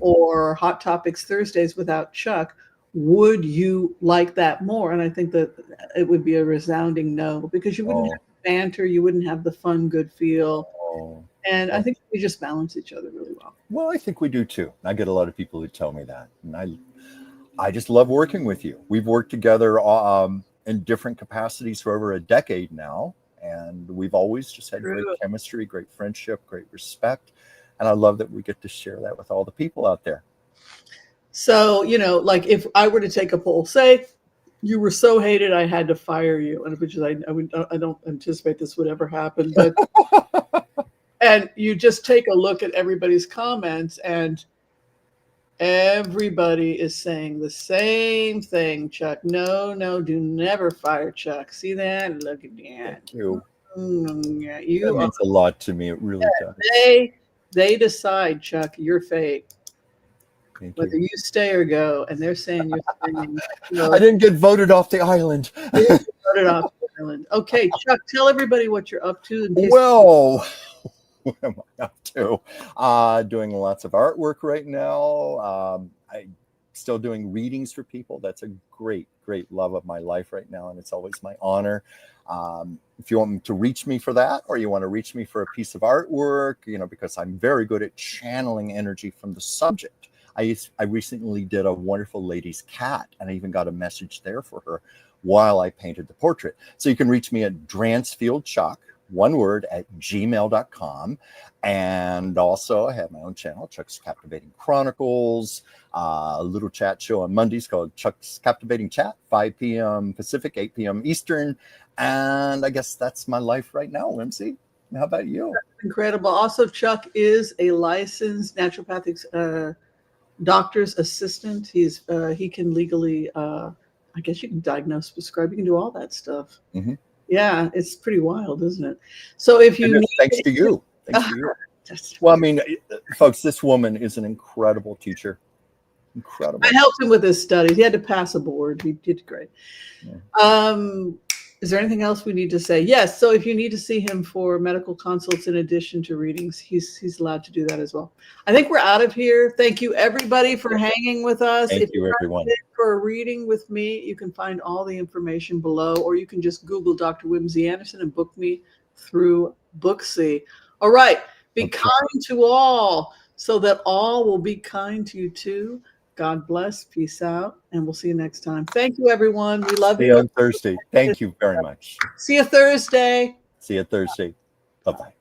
or Hot Topics Thursdays without Chuck, would you like that more? And I think that it would be a resounding no, because you wouldn't have banter, you wouldn't have the fun, good feel. And I think we just balance each other really well. Well, I think we do too. I get a lot of people who tell me that. And I just love working with you. We've worked together in different capacities for over a decade now. And we've always just had great chemistry, great friendship, great respect. And I love that we get to share that with all the people out there. So, like if I were to take a poll, say you were so hated I had to fire you, and which is I don't anticipate this would ever happen, but and you just take a look at everybody's comments, and everybody is saying the same thing. Chuck, no, do never fire Chuck. See that? Look at that. Thank you. Yeah, that means a lot to me. It really does. They decide, Chuck, your fate. Whether you stay or go, and they're saying you're staying. I didn't get voted off the island. Voted off the island. Okay, Chuck, tell everybody what you're up to. Well, what am I up to? Doing lots of artwork right now. I'm still doing readings for people. That's a great love of my life right now, and it's always my honor. If you want to reach me for that, or you want to reach me for a piece of artwork, because I'm very good at channeling energy from the subject. I recently did a wonderful lady's cat, and I even got a message there for her while I painted the portrait. So you can reach me at dransfieldchuck, one word, at gmail.com. And also I have my own channel, Chuck's Captivating Chronicles, a little chat show on Mondays called Chuck's Captivating Chat, 5 p.m. Pacific, 8 p.m. Eastern. And I guess that's my life right now, Whimsy. How about you? That's incredible. Also, Chuck is a licensed naturopathic doctor's assistant. He can legally, I guess you can diagnose, prescribe, you can do all that stuff. Mm-hmm. Yeah, it's pretty wild, isn't it? So if you thanks to you. Well, I mean, folks, this woman is an incredible teacher. Incredible. I helped him with his studies. He had to pass a board. He did great. Yeah. Is there anything else we need to say? Yes. So if you need to see him for medical consults in addition to readings, he's allowed to do that as well. I think we're out of here. Thank you, everybody, for hanging with us. Thank you, everyone. For a reading with me, you can find all the information below, or you can just Google Dr. Whimsy Anderson and book me through Booksy. All right. Be kind to all, so that all will be kind to you too. God bless. Peace out. And we'll see you next time. Thank you, everyone. We love you. See you on Thursday. Thank you very much. See you Thursday. See you Thursday. Bye-bye.